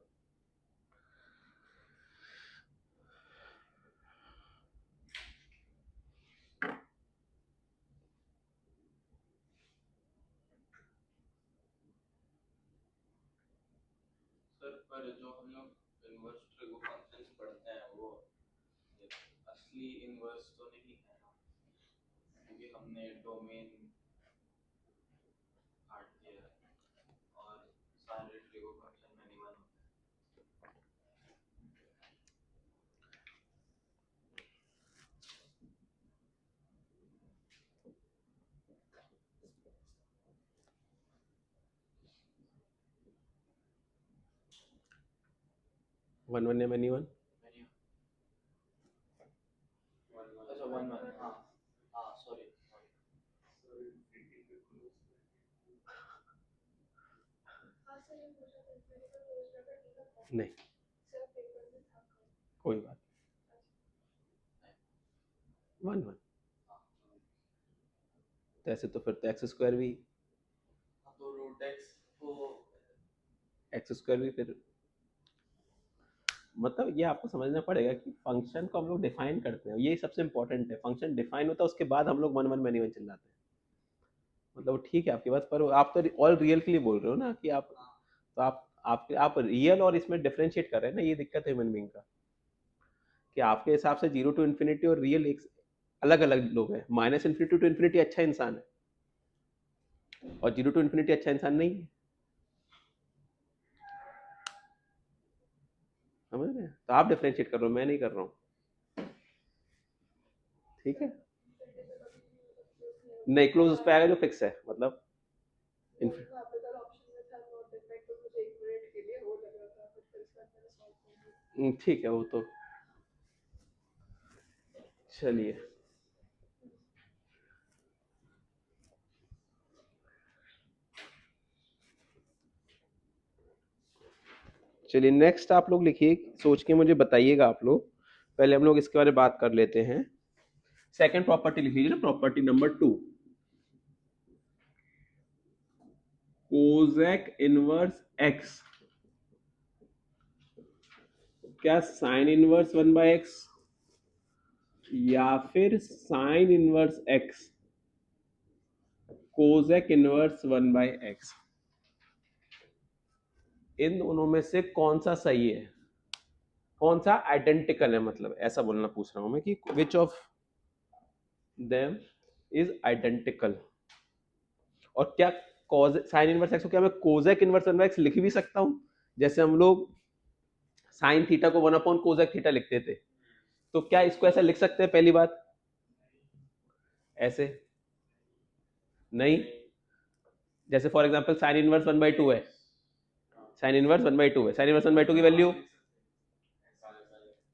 सर पर जो हम लोग इनवर्स ट्रिगो फंक्शंस पढ़ते हैं वो ये असली इनवर्स तो नहीं है ना, क्योंकि हमने डोमेन काट दिया है और सारे ट्रिगो फंक्शन में निवन होते हैं। 1 1 या many 1 अच्छा 1 1 हाँ हाँ सॉरी नहीं, कोई बात 1 1, तो ऐसे तो फिर तो एक्स स्क्वायर भी, तो रूट एक्स को एक्स स्क्वायर भी फिर, मतलब ये आपको समझना पड़ेगा कि फंक्शन को हम लोग डिफाइन करते हैं, ये सबसे इंपॉर्टेंट है। फंक्शन डिफाइन होता है उसके बाद हम लोग 1 1 many 1 चिल्लाते हैं, मतलब ठीक है आपकी बात, पर आप तो ऑल रियल के लिए बोल रहे हो ना कि आप, तो आप रियल और इसमें डिफरेंशिएट कर रहे हैं ना, ये दिक्कत है ह्यूमन बीइंग का, कि आपके हिसाब से 0 टू इन्फिनिटी और रियल एक अलग अलग लोग हैं। -∞ टू इन्फिनिटी अच्छा इंसान है और 0 टू इन्फिनिटी अच्छा इंसान नहीं है, समझ रहे हैं? तो आप डिफरेंशिएट कर रहे हो, मैं नहीं कर रहा हूँ, ठीक है? नहीं, क्लोज उस पे आएगा जो फिक्स है, मतलब ठीक है वो तो, चलिए चलिए नेक्स्ट आप लोग लिखिए, सोच के मुझे बताइएगा आप लोग। पहले हम लोग इसके बारे में बात कर लेते हैं। सेकंड प्रॉपर्टी लिख लीजिए ना, property number 2, cosec inverse x, क्या साइन इनवर्स 1/x या फिर sign inverse x cosec inverse 1/x, इन दोनों में से कौन सा सही है, कौन सा आइडेंटिकल है, मतलब ऐसा बोलना पूछ रहा हूं मैं कि which of them is identical. और क्या कॉज साइन इनवर्स एक्स को क्या मैं कोसेक इनवर्स 1/x लिख भी सकता हूं, जैसे हम लोग साइन थीटा को 1 कोसेक थीटा लिखते थे, तो क्या इसको ऐसा लिख सकते हैं? पहली बात ऐसे नहीं, जैसे फॉर एग्जांपल साइन इनवर्स 1/2 है, साइन इनवर्स 1/2 है, साइन इनवर्स 1/2 की वैल्यू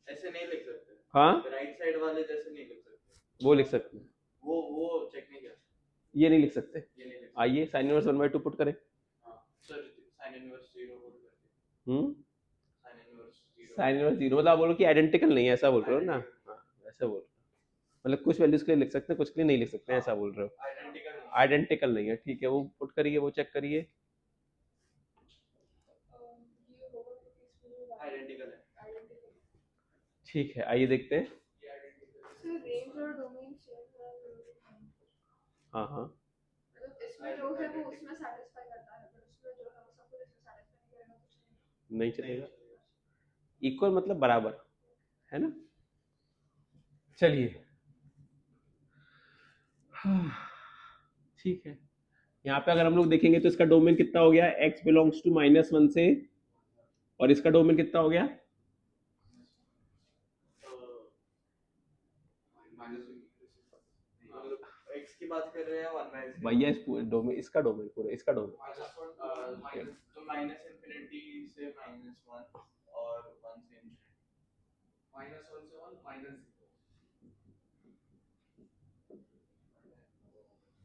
ऐसे नहीं लिख सकते, हाँ राइट साइड वाले जैसे नहीं लिख सकते, वो लिख सकते हैं, वो चेक नहीं किया, ये नहीं लिख सकते। ये नहीं लिख सकते। आइए साइन इनवर्स 1/2 पुट करें, हाँ सर साइन इनवर्स 0 बोल करके, साइन इनवर्स 0 साइन इनवर्स 0 मतलब आप बोलो कि आइडेंटिकल नहीं है, ऐसा बोल रहे हो ना? हाँ वैसे बोल रहे हो। मतलब कुछ वैल्यूज के लिए लिख सकते हैं, कुछ के लिए नहीं लिख सकते हैं, ऐसा बोल रहे हो? आइडेंटिकल आइडेंटिकल नहीं है, ठीक है, वो पुट करिए, वो चेक करिए। ये होगा क्योंकि इसमें जो आइडेंटिकल है। आइडेंटिकल ठीक है, आइए देखते हैं। ये आइडेंटिकल से रेंज और डोमेन सेम है। हाँ हाँ, मतलब इसमें जो है वो उसमें सैटिस्फाई करता है, पर उसमें जो है वो सब कुछ इसमें सैटिस्फाई नहीं करेगा, कुछ नहीं चलेगा। इक्वल मतलब बराबर, है ना? चलिए, ठीक है। यहाँ पे अगर हम लोग देखेंगे तो इसका डोमेन कितना हो गया, x बिलोंग्स टू -1 से, और इसका डोमेन कितना हो गया? एक्स की बात कर रहे हैं 1/x भैया इस पूरे डोमेन, इसका डोमेन, पूरे इसका डोमेन। तो माइनस इन्फिनिटी से -1 और 1 से इन्फिनिटी। -1 से 1 -0।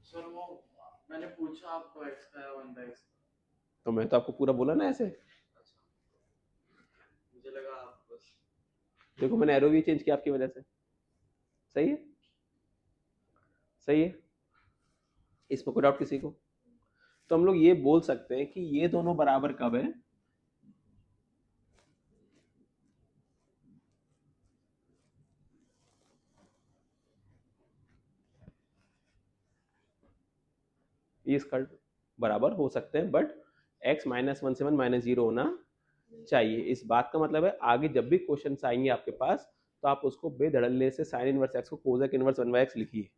सर वो मैंने पूछा आपको x का है 1/x। तो मैं तो आपको पूरा बोला ना ऐसे। मुझे लगा आप बस देखो मैंने एरो भी चेंज किया आपकी वजह से। सही है, सही है, इसमें कोई डाउट किसी को? तो हम लोग ये बोल सकते हैं कि ये दोनों बराबर कब है? ये इसका बराबर हो सकते हैं, बट x -1 से 1 -0 होना चाहिए। इस बात का मतलब है आगे जब भी क्वेश्चन आएंगे आपके पास, तो आप उसको बेधड़ल्ले से साइन इनवर्स एक्स को कोसेक इनवर्स 1/x लिखिए,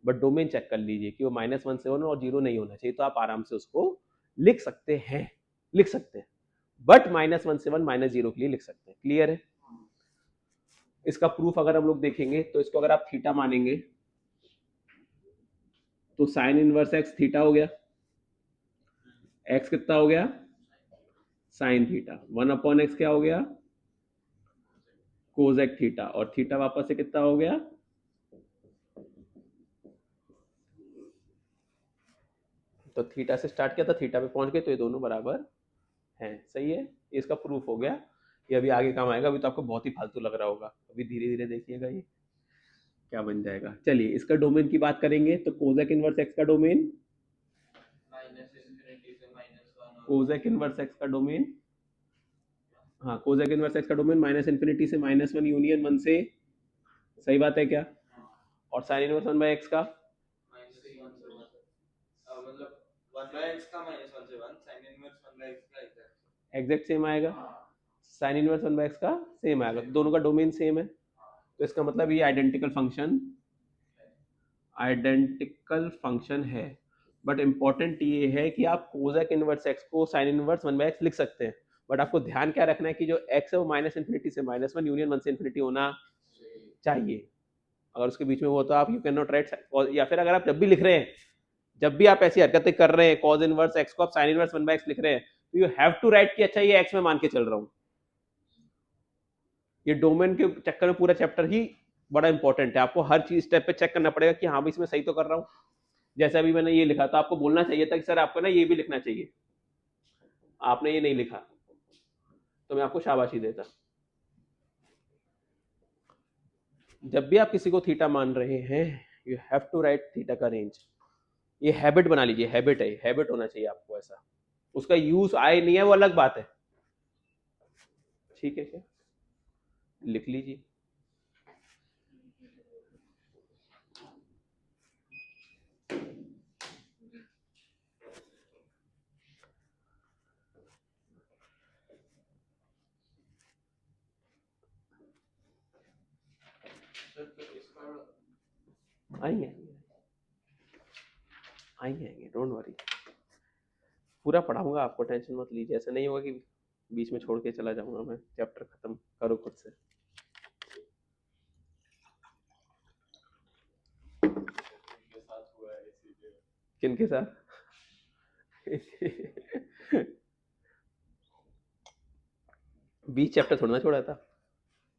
बट डोमेन चेक कर लीजिए कि वो -1 से 1 और 0 नहीं होना चाहिए, तो आप आराम से उसको लिख सकते हैं, लिख सकते हैं, बट -1 से 1 -0 के लिए लिख सकते हैं। क्लियर है? इसका प्रूफ अगर हम लोग देखेंगे तो इसको अगर आप थीटा मानेंगे तो साइन इनवर्स एक्स थीटा हो गया, एक्स कितना हो गया? साइन थीटा, 1/x क्या हो गया? कोसेक थीटा, और थीटा वापस से कितना हो गया? तो थीटा से स्टार्ट किया था, थीटा पे पहुंच गए, तो ये दोनों बराबर हैं। सही है, इसका प्रूफ हो गया। ये अभी आगे काम आएगा, अभी तो आपको बहुत ही फालतू लग रहा होगा, अभी धीरे धीरे देखिएगा ये क्या बन जाएगा। चलिए इसका डोमेन की बात करेंगे तो कोसेक इनवर्स एक्स का डोमेन, माइनस इन्फिनिटी से -1 कोसेक इनवर्स एक्स का डोमेन, हाँ कोसेक इनवर्स एक्स का डोमेन -∞ से -1 यूनियन 1 से, सही बात है क्या? और साइन इनवर्स 1/x का -1 से 1 मतलब 1/x का -1 से 1 sin इनवर्स 1/x का एग्जैक्ट सेम आएगा, साइन इनवर्स 1/x का सेम आएगा, तो दोनों का डोमेन सेम है, तो इसका मतलब ये आइडेंटिकल फंक्शन है। बट इंपॉर्टेंट ये है कि आप कोसेक इनवर्स एक्स को साइन इनवर्स 1/x लिख सकते हैं, बट आपको ध्यान क्या रखना है कि जो x है वो -∞ से -1 यूनियन 1 से इन्फिनिटी होना चाहिए। अगर उसके बीच में वो तो आप यू कैन नॉट राइट, या फिर अगर आप जब भी लिख रहे हैं, जब भी आप ऐसी हरकतें कर रहे हैं, cos इनवर्स x को आप sin इनवर्स 1/x लिख रहे हैं, तो यू हैव टू राइट कि अच्छा ये x में मान के चल रहा हूं। ये डोमेन के चक्कर में पूरा चैप्टर ही बड़ा इंपॉर्टेंट है, आपको हर चीज स्टेप पे चेक करना पड़ेगा कि हाँ भाई इसमें सही तो कर रहा हूँ। जैसे अभी मैंने ये लिखा, तो आपको बोलना चाहिए था कि सर आपको ना ये भी लिखना चाहिए, आपने ये नहीं लिखा, तो मैं आपको शाबाशी देता। जब भी आप किसी को थीटा मान रहे हैं, you have to write theta का रेंज। ये हैबिट बना लीजिए, हैबिट है, हैबिट होना चाहिए आपको ऐसा। उसका यूज आए नहीं है वो अलग बात है, ठीक है क्या? लिख लीजिए। आएंगे आएंगे आएंगे, डोंट वरी, पूरा पढ़ाऊंगा आपको, टेंशन मत लीजिए। ऐसा नहीं होगा कि बीच में छोड़ के चला जाऊंगा मैं, चैप्टर खत्म करो खुद से। के साथ हुआ है इसीलिए किनके साथ? 20 चैप्टर थोड़ा ना छोड़ा था,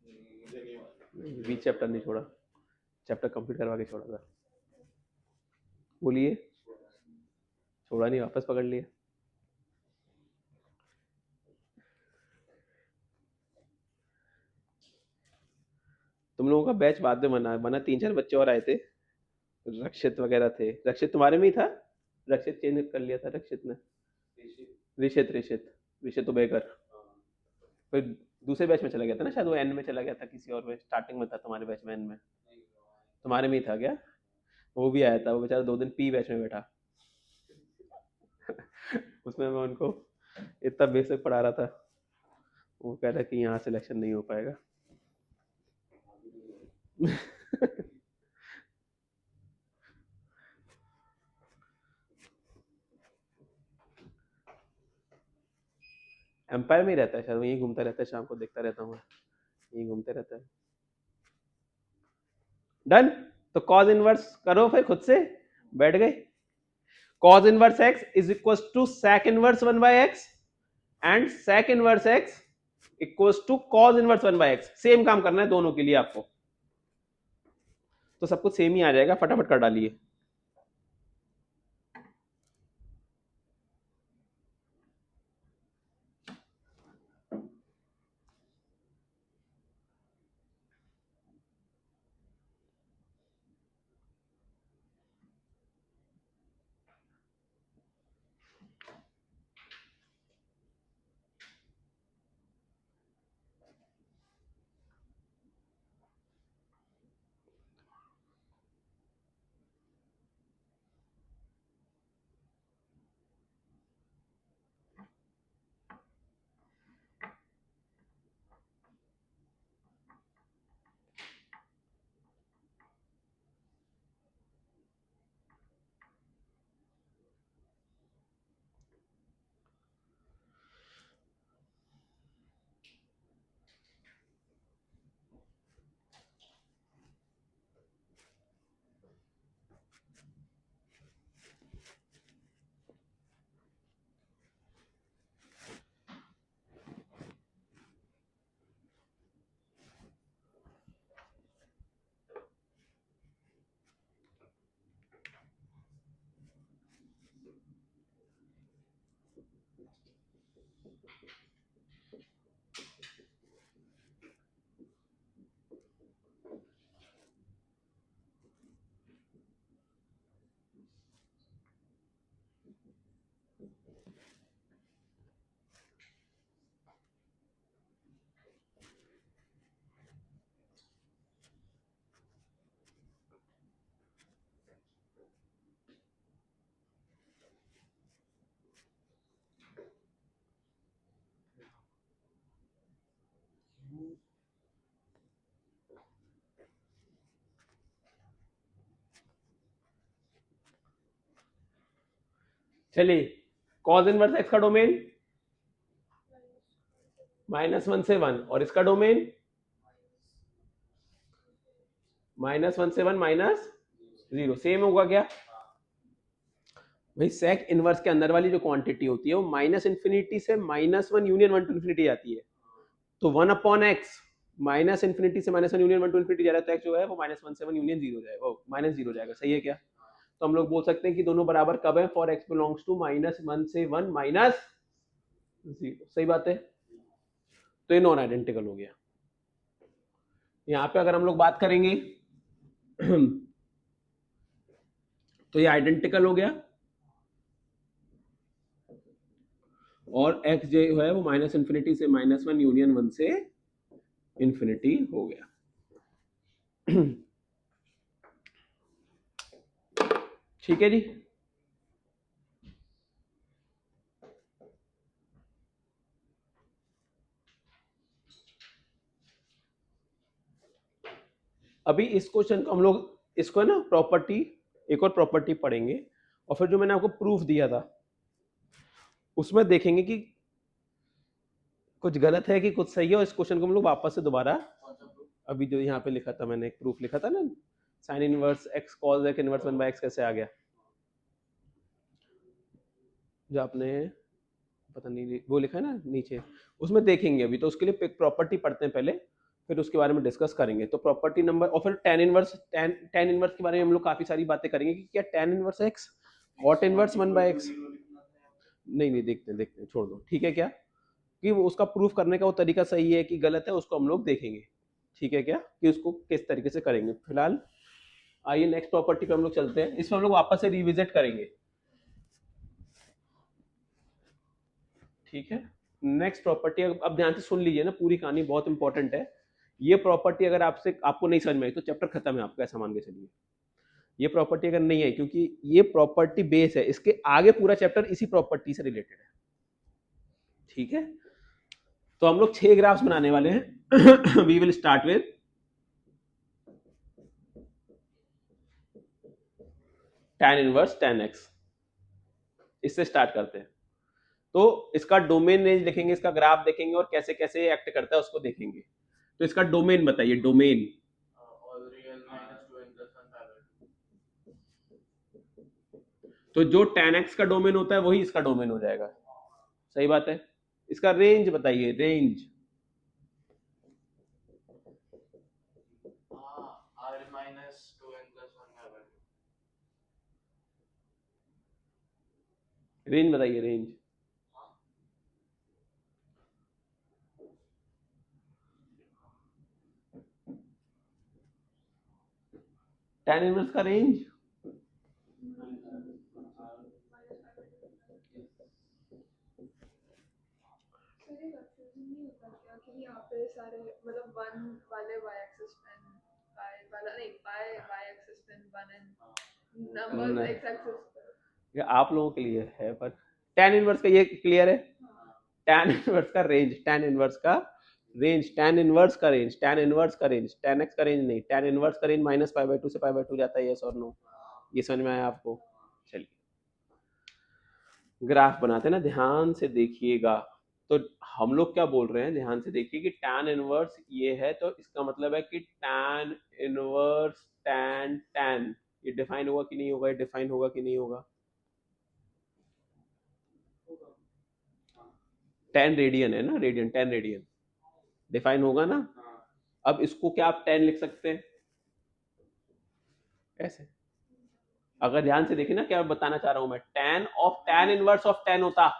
मुझे नहीं मालूम 20 चैप्टर नहीं छोड़ा, चैप्टर कंप्लीट करवा के छोड़ा था। बोलिए, छोड़ा नहीं, वापस पकड़ लिया। तुम लोगों का बैच बाद में बना बना 3-4 बच्चे और आए थे, रक्षित वगैरह थे। रक्षित तुम्हारे में ही था? रक्षित चेंज कर लिया था रक्षित ने। ऋषित ऋषित ऋषित उबेकर फिर दूसरे बैच में चला गया था ना शायद, वो एन में चला गया था किसी और में, स्टार्टिंग में था तुम्हारे बैच में एन में। तुम्हारे में ही था क्या? वो भी आया था, वो बेचारा 2 दिन पी बैच में बैठा। उसमें मैं उनको इतना बेसिक पढ़ा रहा था, वो कह रहा कि यहाँ सिलेक्शन नहीं हो पाएगा। एम्पायर में ही रहता है शायद, वहीं घूमता रहता है, शाम को देखता रहता हूँ, यहीं घूमते रहता है। डन। तो कॉज इनवर्स करो फिर खुद से, बैठ गए। Cos inverse x is equal to sec inverse 1/x and sec inverse x equal to cos inverse 1/x। Same काम करना है दोनों के लिए आपको, तो सब कुछ सेम ही आ जाएगा, फटाफट कर डालिए। चलिए, कॉज इनवर्स एक्स का डोमेन -1 से 1 और इसका डोमेन -1 से 1 -0। सेम होगा क्या भाई? सेक इनवर्स के अंदर वाली जो क्वांटिटी होती है वो -∞ से -1 यूनियन 1 टू इन्फिनिटी जाती है, तो 1/x -∞ से -1 यूनियन 1 टू इन्फिनिटी जा रहा है, तो x जो है वो -1 से 1 यूनियन 0 जाएगा, वो -0 जाएगा। सही है क्या? तो हम लोग बोल सकते हैं कि दोनों बराबर कब है? फॉर x बिलोंग्स टू -1 से 1 -0। सही बात है, तो ये नॉन आइडेंटिकल हो गया। यहाँ पे अगर हम लोग बात करेंगे तो ये आइडेंटिकल हो गया, और x जो है वो -∞ से -1 यूनियन 1 से इन्फिनिटी हो गया। ठीक है जी। अभी इस क्वेश्चन को हम लोग इसको है ना प्रॉपर्टी, एक और प्रॉपर्टी पढ़ेंगे, और फिर जो मैंने आपको प्रूफ दिया था उसमें देखेंगे कि कुछ गलत है कि कुछ सही है, और इस क्वेश्चन को हम लोग वापस से दोबारा, अभी जो यहाँ पे लिखा था मैंने, एक प्रूफ लिखा था ना, sign inverse x cos x inverse 1/x कैसे आ गया, जो आपने पता नहीं वो लिखा है ना नीचे, उसमें देखेंगे। अभी तो उसके लिए प्रॉपर्टी पढ़ते हैं पहले, फिर उसके बारे में डिस्कस करेंगे। तो प्रॉपर्टी नंबर, और फिर tan इनवर्स के बारे में हम लोग काफी सारी बातें करेंगे कि क्या tan inverse x cot inverse 1/x, नहीं देखते देखते छोड़ दो, ठीक है क्या, कि वो उसका प्रूफ करने का वो तरीका सही है कि गलत है, उसको हम लोग देखेंगे। ठीक है क्या, कि उसको किस तरीके से करेंगे। फिलहाल आइए नेक्स्ट प्रॉपर्टी पे हम लोग चलते हैं, इसमें हम लोग वापस से रिविजिट करेंगे। ठीक है, नेक्स्ट प्रॉपर्टी, अब ध्यान से सुन लीजिए ना, पूरी कहानी बहुत इंपॉर्टेंट है। ये प्रॉपर्टी अगर आपको नहीं समझ में आई तो चैप्टर खत्म है आपका, ऐसा मान के चलिए। ये प्रॉपर्टी अगर नहीं आई, क्योंकि ये प्रॉपर्टी बेस है, इसके आगे पूरा चैप्टर इसी प्रॉपर्टी से रिलेटेड है। ठीक है, तो हम लोग 6 ग्राफ्स बनाने वाले हैं। We will start with tan inverse tan x, इससे स्टार्ट करते हैं। तो इसका डोमेन रेंज देखेंगे, इसका ग्राफ देखेंगे और कैसे कैसे एक्ट करता है उसको देखेंगे। तो इसका डोमेन बताइए, domain. all real minus 2n plus 1 by 2. तो जो tan x का डोमेन होता है वही इसका डोमेन हो जाएगा, सही बात है। इसका रेंज बताइए, range. r minus 2n plus 1 by 2. Range बताइए, रेंज। tan इनवर्स का रेंज सर ये कंफ्यूजन नहीं होता क्या कि यहाँ पे सारे मतलब 1 वाले y एक्सिस पेन, pi वाला नहीं, pi y एक्सिस पेन 1 एंड नंबर्स x एक्सिस पर। ये आप लोगों के लिए है, पर tan इनवर्स का ये क्लियर है। tan इनवर्स का रेंज, tan इनवर्स का रेंज, tan इनवर्स का रेंज, tan इनवर्स का रेंज, tan x का रेंज नहीं, tan इनवर्स का रेंज माइनस पाई बाई 2 से पाई बाई 2 जाता है, यस और नो। ये समझ में आया आपको? चलिए ग्राफ बनाते हैं ना, ध्यान से देखिएगा। तो हम लोग क्या बोल रहे हैं, ध्यान से देखिए कि tan इनवर्स ये है, तो इसका मतलब है कि tan इनवर्स tan ये डिफाइन होगा कि नहीं होगा, ये डिफाइन होगा कि नहीं होगा। tan रेडियन है ना, रेडियन, tan रेडियन डिफाइन होगा ना। अब इसको क्या आप tan लिख सकते हैं ऐसे? अगर ध्यान से देखिए ना, क्या बताना चाह रहा हूं मैं, tan इनवर्स ऑफ tan होता,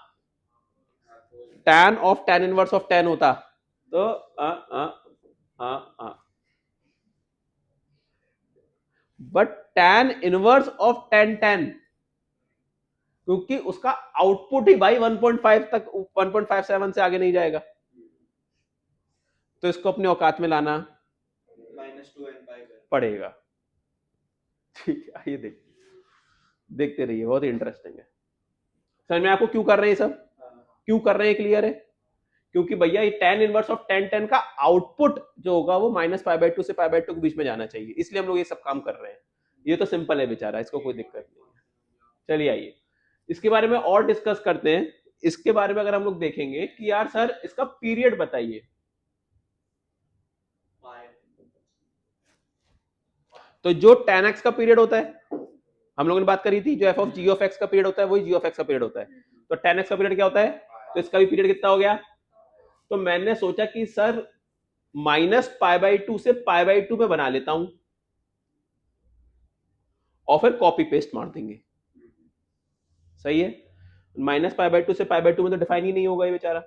tan of tan inverse of tan होता, तो but tan inverse of tan क्योंकि उसका आउटपुट ही भाई 1.5 तक, 1.57 से आगे नहीं जाएगा, तो इसको अपने औकात में लाना पड़ेगा। ठीक है, आइए देखते रहिए, बहुत ही इंटरेस्टिंग है। समझ में आपको क्यों कर रहे हैं सब, क्यों कर रहे हैं, क्लियर है? क्योंकि भैया ये tan इनवर्स ऑफ tan का आउटपुट जो होगा वो माइनस पाई बाई 2 से पाई बाई 2 के बीच में जाना चाहिए, इसलिए हम लोग ये सब काम कर रहे हैं। ये तो सिंपल है बेचारा, इसको कोई दिक्कत नहीं है। चलिए आइए इसके बारे में और डिस्कस करते हैं। इसके बारे में अगर हम लोग देखेंगे कि यार सर इसका पीरियड बताइए, तो जो tan x का पीरियड होता है, हम लोगों ने बात करी थी, जो f of g of x का पीरियड होता है वही g ऑफ x का पीरियड होता है। तो tan x का पीरियड क्या होता है, तो इसका भी पीरियड कितना हो गया। तो मैंने सोचा कि सर माइनस पाई बाई 2 से पाई बाई 2 में बना लेता हूं और फिर कॉपी पेस्ट मार देंगे, सही है। माइनस पाई बाई 2 से पाई बाई 2 में तो डिफाइन ही नहीं होगा ये बेचारा,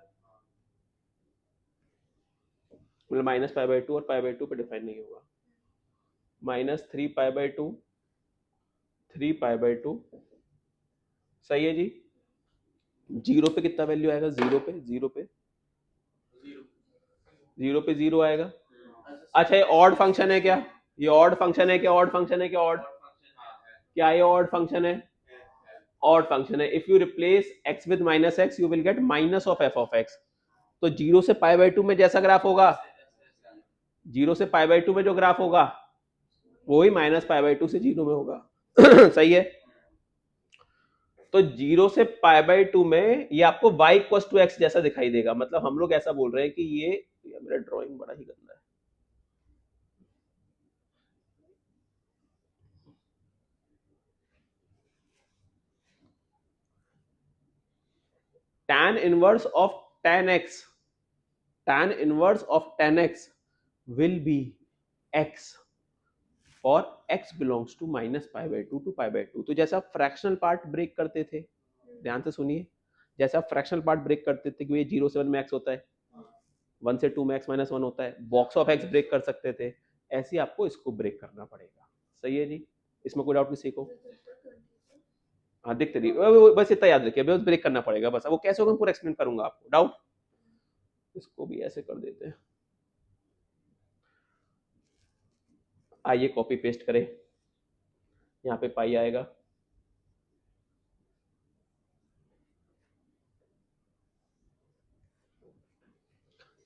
मतलब माइनस पाई बाई 2 और पाई बाई 2 पे डिफाइन नहीं होगा। Minus 3 pi by 2, 3 pi by 2, सही है जी। जीरो पे कितना वैल्यू आएगा, जीरो पे जीरो आएगा। अच्छा ये ऑड फंक्शन है क्या, ये ऑड फंक्शन है क्या, ऑड फंक्शन है क्या, ऑड क्या ये ऑड फंक्शन है, ऑड फंक्शन है। If you replace x with minus x you will get minus of f of x। तो जीरो से पाई बाई 2 में जैसा ग्राफ होगा, जीरो से पाई बाई 2 में जो ग्राफ होगा वही माइनस पाई बाई 2 से जीरो में होगा। सही है। तो जीरो से पाई बाई 2 में ये आपको y इक्वल टू एक्स जैसा दिखाई देगा, मतलब हम लोग ऐसा बोल रहे हैं कि ये मेरा ड्राइंग बड़ा ही गंदा है। tan inverse of tan x, tan inverse of tan x will be x for x belongs to minus pi by 2 to pi by 2। तो जैसा फ्रैक्शनल पार्ट ब्रेक करते थे, ध्यान से सुनिए, जैसा फ्रैक्शनल पार्ट ब्रेक करते थे कि ये 0 से 1 में x होता है, 1 से 2 में x माइनस 1 होता है, बॉक्स ऑफ x ब्रेक कर सकते थे, ऐसे ही आपको इसको ब्रेक करना पड़ेगा। सही है जी, इसमें कोई डाउट किसी को? हाँ दिखते रही, बस इतना याद रखिए, बस ब्रेक करना पड़ेगा बस। अब वो कैसे होगा मैं पूरा एक्सप्लेन करूंगा आपको। डाउट? इसको भी ऐसे कर देते हैं, आइए कॉपी पेस्ट करें, यहाँ पे पाई आएगा,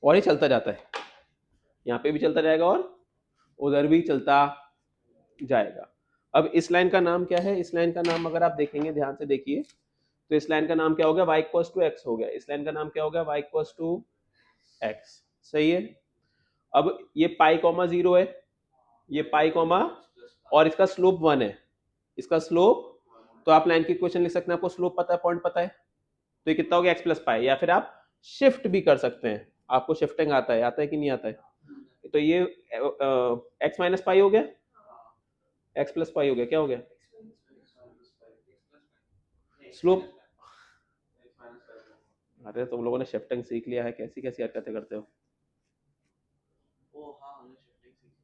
और ये चलता जाता है, यहाँ पे भी चलता जाएगा और उधर भी चलता जाएगा। अब इस लाइन का नाम क्या है? इस लाइन का नाम अगर आप देखेंगे, ध्यान से देखिए, तो इस लाइन का नाम क्या हो गया? y इक्वल्स टू x हो गया। इस लाइन का नाम क्या हो गया? y equals to x। सही है। अब ये पाई कॉमा 0 है, ये पाई कॉमा, और इसका स्लोप 1 है, इसका स्लोप, तो आप लाइन की इक्वेशन लिख सकते हैं, आपको स्लोप पता है, पॉइंट पता है, तो ये कितना हो गया? x प्लस पाई। या फिर आप शिफ्ट भी कर सकते हैं, आपको शिफ्टिंग आता है कि नहीं आता है? तो ये x माइनस पाई हो गया, x प्लस पाई हो गया, क्या हो गया? स्लोप। अरे तुम लोगों ने शिफ्टिंग सीख लिया है, कैसी कैसी हरकतें करते हो। ओ हाँ, हमने शिफ्टिंग सीख लिया।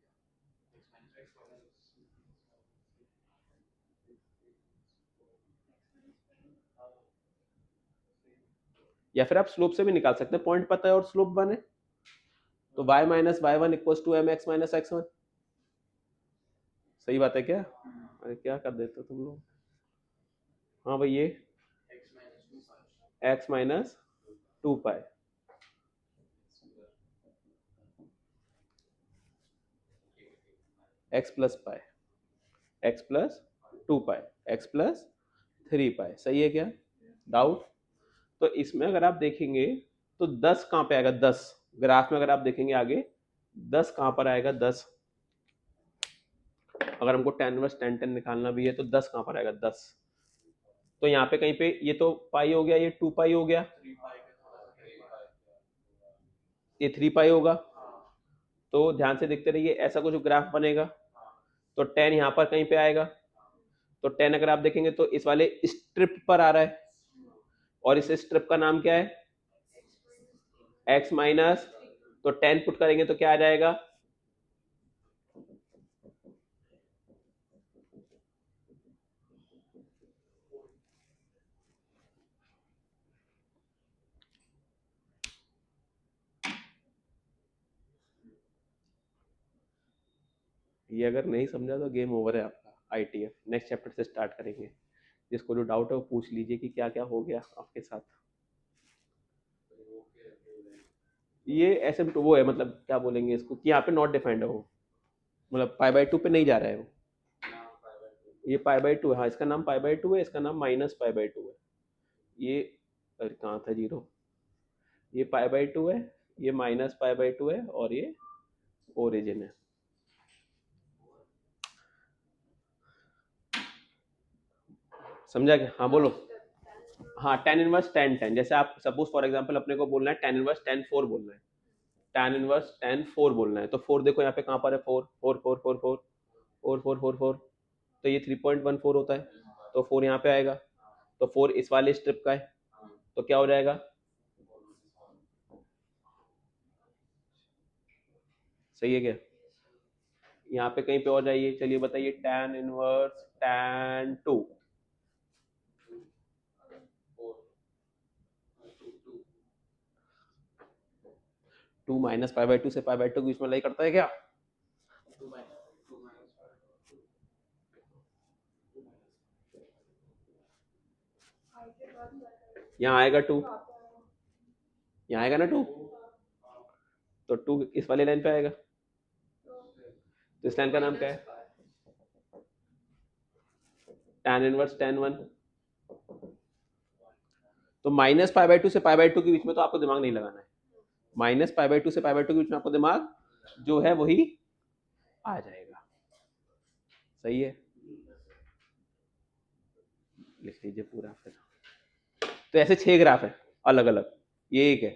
या फिर आप स्लोप से भी निकाल सकते हैं, पॉइंट पता है और स्लोप 1 है, तो y minus y one equals to m x minus x one. सही बात है क्या? अरे क्या कर देते हो तुम लोग। हाँ भाई, ये x minus 2 pi, x plus pi, x plus 2 pi, x plus 3 pi. सही है क्या? डाउट? तो इसमें अगर आप देखेंगे तो 10 कहाँ पे आएगा? 10 ग्राफ में अगर आप देखेंगे आगे, 10 कहाँ पर आएगा? 10, अगर हमको tan इनवर्स tan 10 निकालना भी है तो 10 कहाँ पर आएगा? 10, तो यहाँ पे कहीं पे ये तो पाई हो गया, ये 2 पाई हो गया, ये 3 पाई होगा, तो ध्यान से देखते रहिए, ऐसा कुछ ग्राफ बनेगा, तो tan यहाँ पर कहीं पे आएगा, तो tan अगर आप देखेंगे तो इस वाले स्ट्रिप पर आ रहा है, और इस स्ट्रिप का नाम क्या है? x माइनस, तो tan पुट करेंगे तो क्या आ जाएगा? ये अगर नहीं समझा तो गेम ओवर है आपका। ITF नेक्स्ट चैप्टर से स्टार्ट करेंगे, जिसको जो डाउट है वो पूछ लीजिए कि क्या क्या हो गया आपके साथ। ये ऐसे वो है, मतलब क्या बोलेंगे इसको, कि यहाँ पे नॉट डिफाइंड है वो, मतलब पाई बाई 2 पे नहीं जा रहा है वो, ये पाई बाई 2 है। हाँ, इसका नाम पाई बाई 2 है, इसका नाम माइनस पाई बाई 2 है। ये अरे कहाँ था जीरो, ये पाई बाई 2 है, ये माइनस पाई बाई 2 है, और ये ओरिजिन है। समझा क्या? हाँ बोलो। हाँ, tan इनवर्स tan 10, जैसे आप सपोज फॉर एग्जांपल अपने को बोलना है tan इनवर्स tan 4 बोलना है, tan इनवर्स tan 4 बोलना है, तो 4 देखो यहाँ पे कहाँ पर है? 4 4 4 4 4 4 4 4 4, तो ये 3.14 होता है, तो 4 यहाँ पे आएगा, तो 4 इस वाले स्ट्रिप का है, तो क्या हो जाएगा? सही है क्या? यहाँ पे कहीं पे और जाइए, चलिए बताइए, tan inverse tan 2, 2 minus pi by 2 से पाई बाई 2 के बीच में लाई करता है क्या? यहाँ आएगा 2, यहाँ आएगा ना 2, तो 2 इस वाले लाइन पे आएगा, तो इस लाइन का नाम क्या है? tan inverse tan 1। तो माइनस पाई बाई 2 से पाई बाई 2 के बीच में तो आपको दिमाग नहीं लगाना है, माइनस पाई बाई 2 से पाई बाई 2 के बीच में आपको दिमाग जो है वही आ जाएगा। सही है, लिख लीजिए पूरा फिर। तो ऐसे 6 ग्राफ है अलग अलग, ये एक है,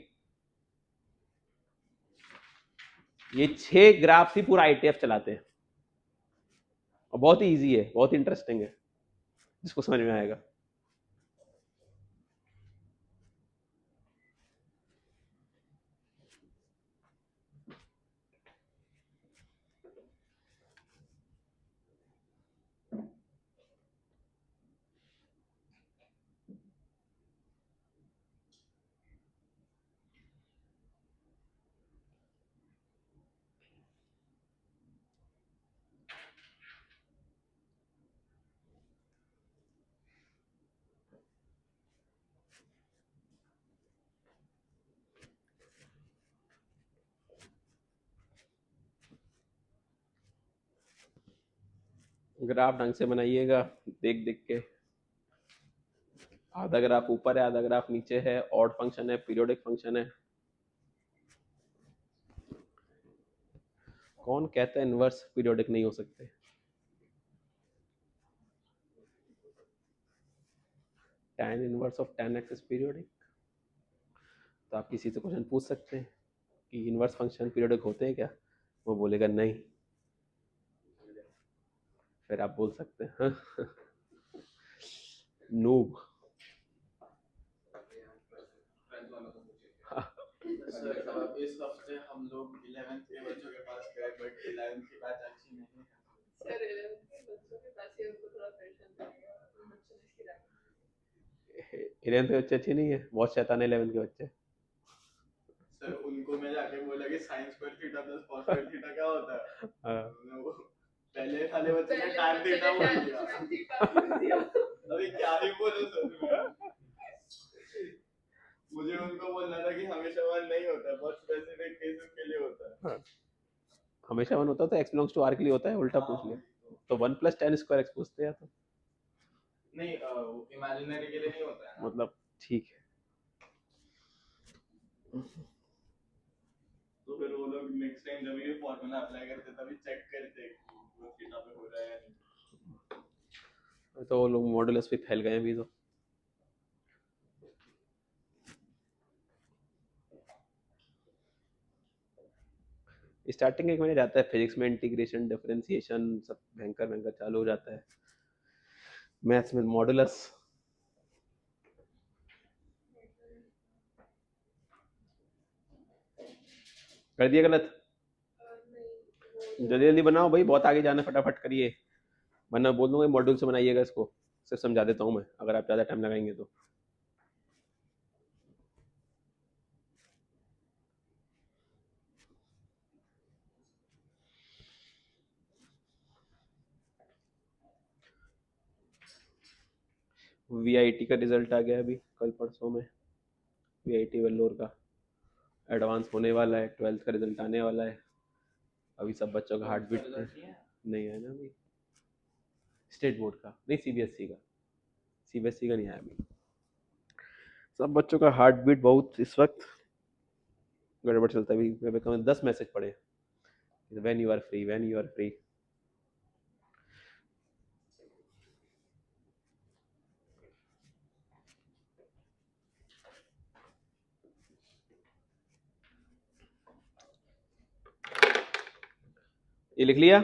ये 6 ग्राफ ही पूरा ITF चलाते हैं, और बहुत ही ईजी है, बहुत इंटरेस्टिंग है, जिसको समझ में आएगा। ग्राफ ढंग से बनाइएगा, देख देख के। आधा ग्राफ ऊपर है, आधा ग्राफ नीचे है, ऑड फंक्शन है, पीरियोडिक फंक्शन है। कौन कहता है इनवर्स पीरियोडिक नहीं हो सकते? tan inverse of tan x is periodic. तो आप किसी से क्वेश्चन पूछ सकते हैं कि इनवर्स फंक्शन पीरियोडिक होते हैं क्या, वो बोलेगा नहीं, फिर आप बोल सकते हैं हाँ नूब। फ्रेंड्स वालों को पूछिए। सर इस हफ्ते हम लोग 11th के बच्चों के पास गए, बट 11th की बैच अच्छी नहीं है। सर 11th के बच्चों के पास ही उनको थोड़ा प्रेशर लगेगा, उन बच्चों ने इसकी रैंक 11th के बच्चे अच्छे नहीं है, बहुत शैतान है 11th के बच्चे। सर उनको मैं जाके बोला कि sin square theta plus cos square theta क्या होता है, हाँ, वो पहले वाले बच्चे ने tan theta बोल दिया। अभी क्या ही बोलूं सर मैं? मुझे उनको बोलना था कि हमेशा वन नहीं होता, बहुत स्पेसिफिक केसेस के लिए होता है। हाँ। हमेशा वन होता तो x बिलोंग्स टू r के लिए होता है, उल्टा पूछ लिया तो 1 + tan स्क्वायर x पूछते हैं तो नहीं, इमेजिनरी के लिए नहीं होता है ना। मतलब ठीक है। तो फिर वो लोग नेक्स्ट टाइम जब ये फॉर्मूला अप्लाई करते तभी चेक करते कि वो थीटा पे हो रहा है या नहीं। तो वो लोग मॉडुलस पे फैल गए हैं अभी तो। स्टार्टिंग एक महीने जाता है फिजिक्स में, इंटीग्रेशन डिफरेंशिएशन सब भयंकर भयंकर चालू हो जाता है। मैथ्स में मॉडुलस कर दिया गलत। जल्दी जल्दी बनाओ भाई, बहुत आगे जाना, फटाफट करिए, वरना बोल दूंगा मॉड्यूल से बनाइएगा इसको, सिर्फ समझा देता हूँ मैं, अगर आप ज़्यादा टाइम लगाएंगे तो। वीआईटी का रिजल्ट आ गया अभी कल परसों में, वीआईटी वेल्लोर का एडवांस होने वाला है, 12th का रिजल्ट आने वाला है। अभी सब बच्चों का हार्ट बीट नहीं है ना अभी, स्टेट बोर्ड का नहीं, सीबीएसई का, सीबीएसई का नहीं आया अभी। सब बच्चों का हार्ट बीट बहुत इस वक्त गड़बड़ चलता है। अभी मेरे को 10 मैसेज पड़े, when you are free, when you are free. ये लिख लिया?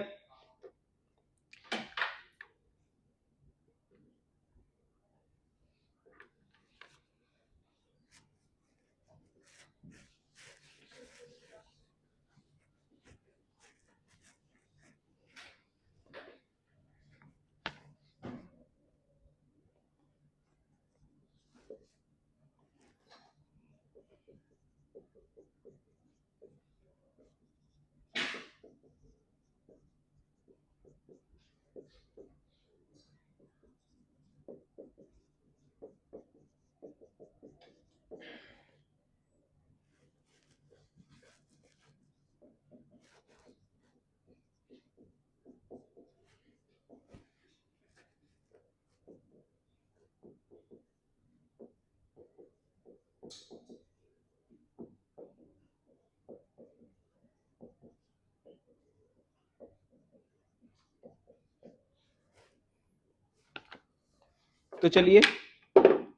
तो चलिए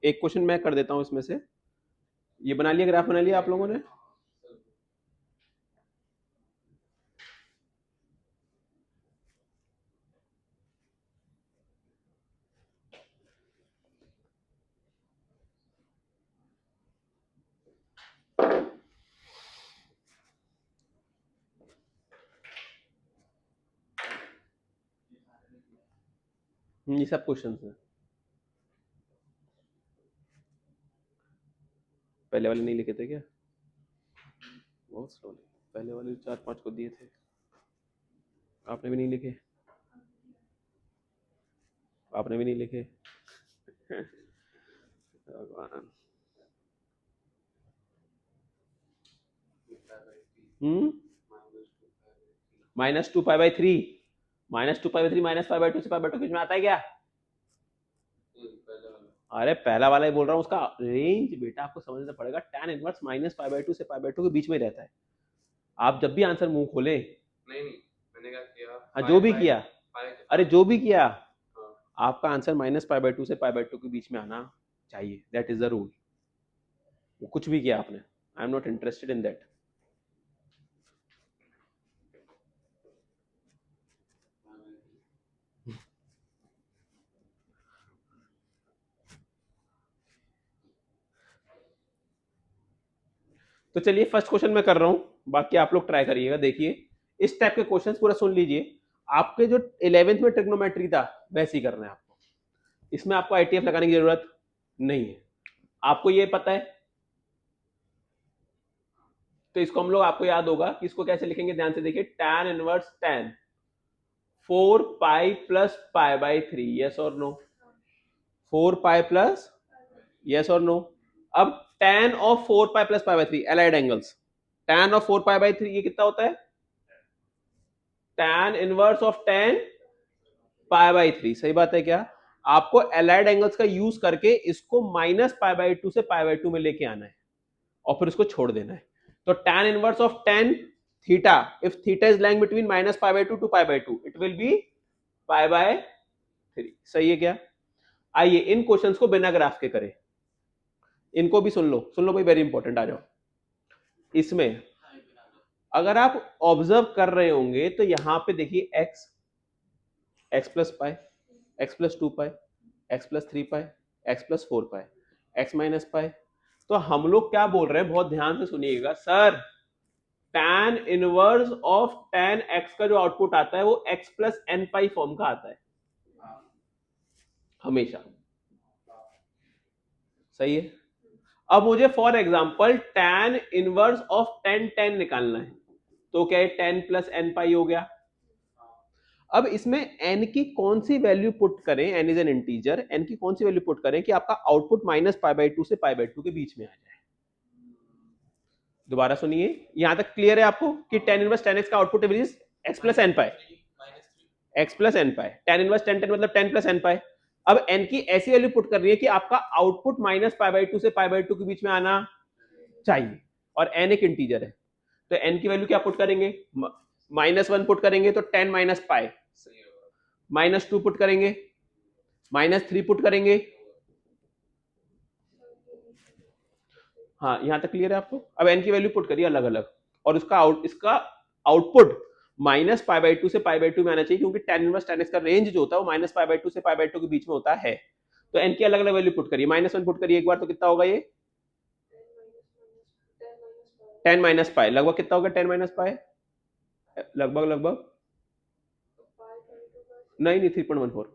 एक क्वेश्चन मैं कर देता हूँ इसमें से। ये बना लिया, ग्राफ बना लिया आप लोगों ने? ये सब क्वेश्चन हैं, पहले वाले नहीं लिखे थे क्या? बहुत स्लोली, पहले वाले 4-5 को दिए थे, आपने भी नहीं लिखे, आपने भी नहीं लिखे। भगवान। -2 π/3 -2π/3 -π/2 से π/2 के बीच में आता है क्या? पहले वाला अरे पहला वाला ही बोल रहा हूँ, उसका रेंज बेटा आपको समझना पड़ेगा। tan इनवर्स -π/2 से π/2 के बीच में रहता है। आप जब भी आंसर मुंह खोले, नहीं मैंने क्या किया, हाँ जो भी किया, अरे जो भी किया, हाँ। आपका आंसर -π/2 से π/2 के बीच में आना चाहिए। That is the rule. वो कुछ भी किया आपने, I am not interested in that. तो चलिए फर्स्ट क्वेश्चन मैं कर रहा हूं, बाकी आप लोग ट्राई करिएगा। देखिए इस टाइप के क्वेश्चंस पूरा सुन लीजिए। आपके जो 11th में ट्रिग्नोमेट्री था वैसे ही करना है आपको, इसमें आपको आईटीएफ लगाने की जरूरत नहीं है। आपको ये पता है, तो इसको हम लोग, आपको याद होगा कि इसको कैसे लिखेंगे, ध्यान से देखिए। tan inverse tan 4π plus π/3, yes और नो? 4π प्लस, यस और नो? अब tan of 4π plus π/3 allied angles, tan of 4π/3 ये कितना होता है? tan inverse of tan π/3। सही बात है क्या? आपको एलाइड एंगल्स का यूज करके इसको -π/2 से π/2 में लेके आना है और फिर इसको छोड़ देना है। तो tan inverse of tan theta, if theta is lying between -π/2 to π/2, it will be π/3। सही है क्या? आइए इन क्वेश्चंस को बिना ग्राफ के करें। इनको भी सुन लो भाई, वेरी इंपॉर्टेंट। आ जाओ इसमें, अगर आप ऑब्जर्व कर रहे होंगे तो यहां पे देखिए x plus pi, x plus 2π, x plus 3π, x plus 4π, x minus pi. तो हम लोग क्या बोल रहे हैं, बहुत ध्यान से सुनिएगा। Sir tan inverse of tan x का जो आउटपुट आता है वो x प्लस एन पाई फॉर्म का आता है हमेशा। सही है। अब मुझे for example tan inverse of tan निकालना है, तो क्या है, tan प्लस एन पाई हो गया। अब इसमें n की कौन सी वैल्यू पुट करें, n is an integer, n की कौन सी वैल्यू पुट करें कि आपका आउटपुट -π/2 से π/2 के बीच में आ जाए। दोबारा सुनिए, यहां तक क्लियर है आपको कि tan इनवर्स tan x का output is x plus n pi, x plus n pi. tan inverse tan मतलब tan प्लस एन पाई। अब n की ऐसी वैल्यू पुट करनी है कि आपका आउटपुट -π/2 से π/2 के बीच में आना चाहिए, और n एक इंटीजर है, तो n की वैल्यू क्या पुट करेंगे, -1 पुट करेंगे तो tan माइनस पाई, -2 पुट करेंगे, -3 पुट करेंगे। हाँ यहां तक क्लियर है आपको? अब n की वैल्यू पुट करिए अलग अलग, और इसका आउटपुट -π/2 से π/2 में आना चाहिए, क्योंकि tan इनवर्स tan x का रेंज जो होता है वो -π/2 से π/2 के बीच में होता है। तो n की अलग अलग वैल्यू पुट करिए। -1 पुट करिए एक बार, तो कितना होगा ये, tan माइनस पाई। लगभग कितना होगा tan माइनस पाई, लगभग नहीं 3.14,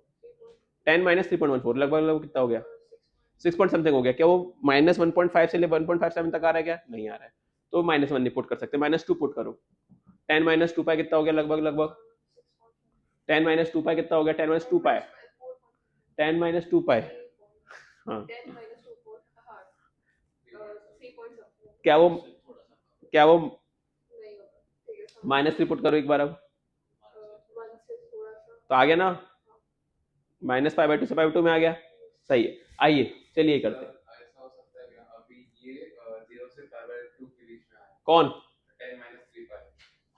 tan माइनस 3.14, लगभग कितना हो गया, 6 पॉइंट समथिंग हो गया। क्या वो -1.5 से ले 1.57 तक आ रहा है क्या? नहीं आ रहा है, तो -1 नहीं पुट कर सकते, -2 पुट करो। tan माइनस 2 पाई कितना हो गया, लगभग tan माइनस 2 पाई कितना हो गया, tan माइनस 2 पाई, tan माइनस 2 पाई। हाँ क्या वो -3 पुट करो एक बार, अब तो आ गया ना, -π/2 से π/2 में आ गया। सही है। आइए चलिए करते हैं। ऐसा हो सकता है क्या, अभी ये 0 से π/2 के बीच में आया, कौन? tan माइनस 3π,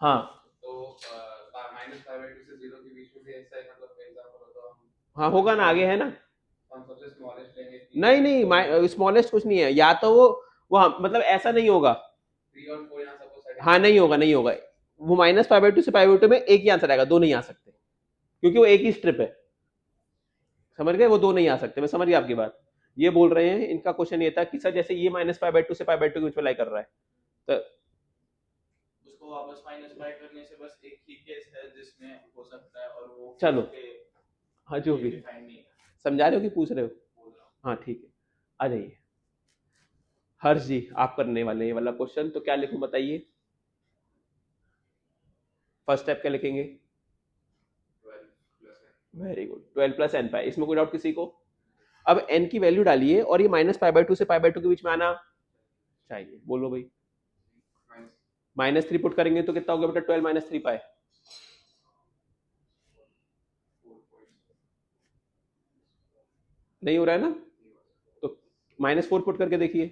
हाँ तो -π/2 से 0 के बीच में भी ऐसा है, मतलब एग्जांपल हो तो हाँ होगा ना, आगे है ना। हम सबसे स्मॉलेस्ट लेंगे, नहीं स्मॉलेस्ट कुछ नहीं है, या तो वो मतलब ऐसा नहीं होगा। 3 और 4 यहाँ सपोज, हाँ नहीं होगा वो -π/2 से π/2 में एक ही आंसर आएगा, दो नहीं आ सकते, क्योंकि वो एक ही स्ट्रिप है। समझ गए, वो दो नहीं आ सकते। मैं समझ गया आपकी बात। ये बोल रहे हैं, इनका क्वेश्चन ये था कि सर जैसे ये -π/2 से π/2 के बीच में लाई कर रहा है, तो उसको वापस -π करने से बस एक ही केस है जिसमें हो सकता है, और वो चलो हाँ जो भी डिफाइन नहीं है। समझा रहे हो कि पूछ रहे हो? बोल रहा हूँ। हाँ ठीक है, आ जाइए। हर्ष जी आप करने वाले ये वाला क्वेश्चन, तो क्या लिखूं बताइए? फर्स्ट स्टेप क्या लिखेंगे? 12 वेरी गुड, 12 प्लस एन पाई। इसमें कोई डाउट किसी को? अब n की वैल्यू डालिए और ये -π/2 से π/2 के बीच में आना चाहिए। बोलो भाई, -3 पुट करेंगे तो कितना होगा बेटा, 12 - 3 पाई, नहीं हो रहा है ना, तो -4 पुट करके देखिए,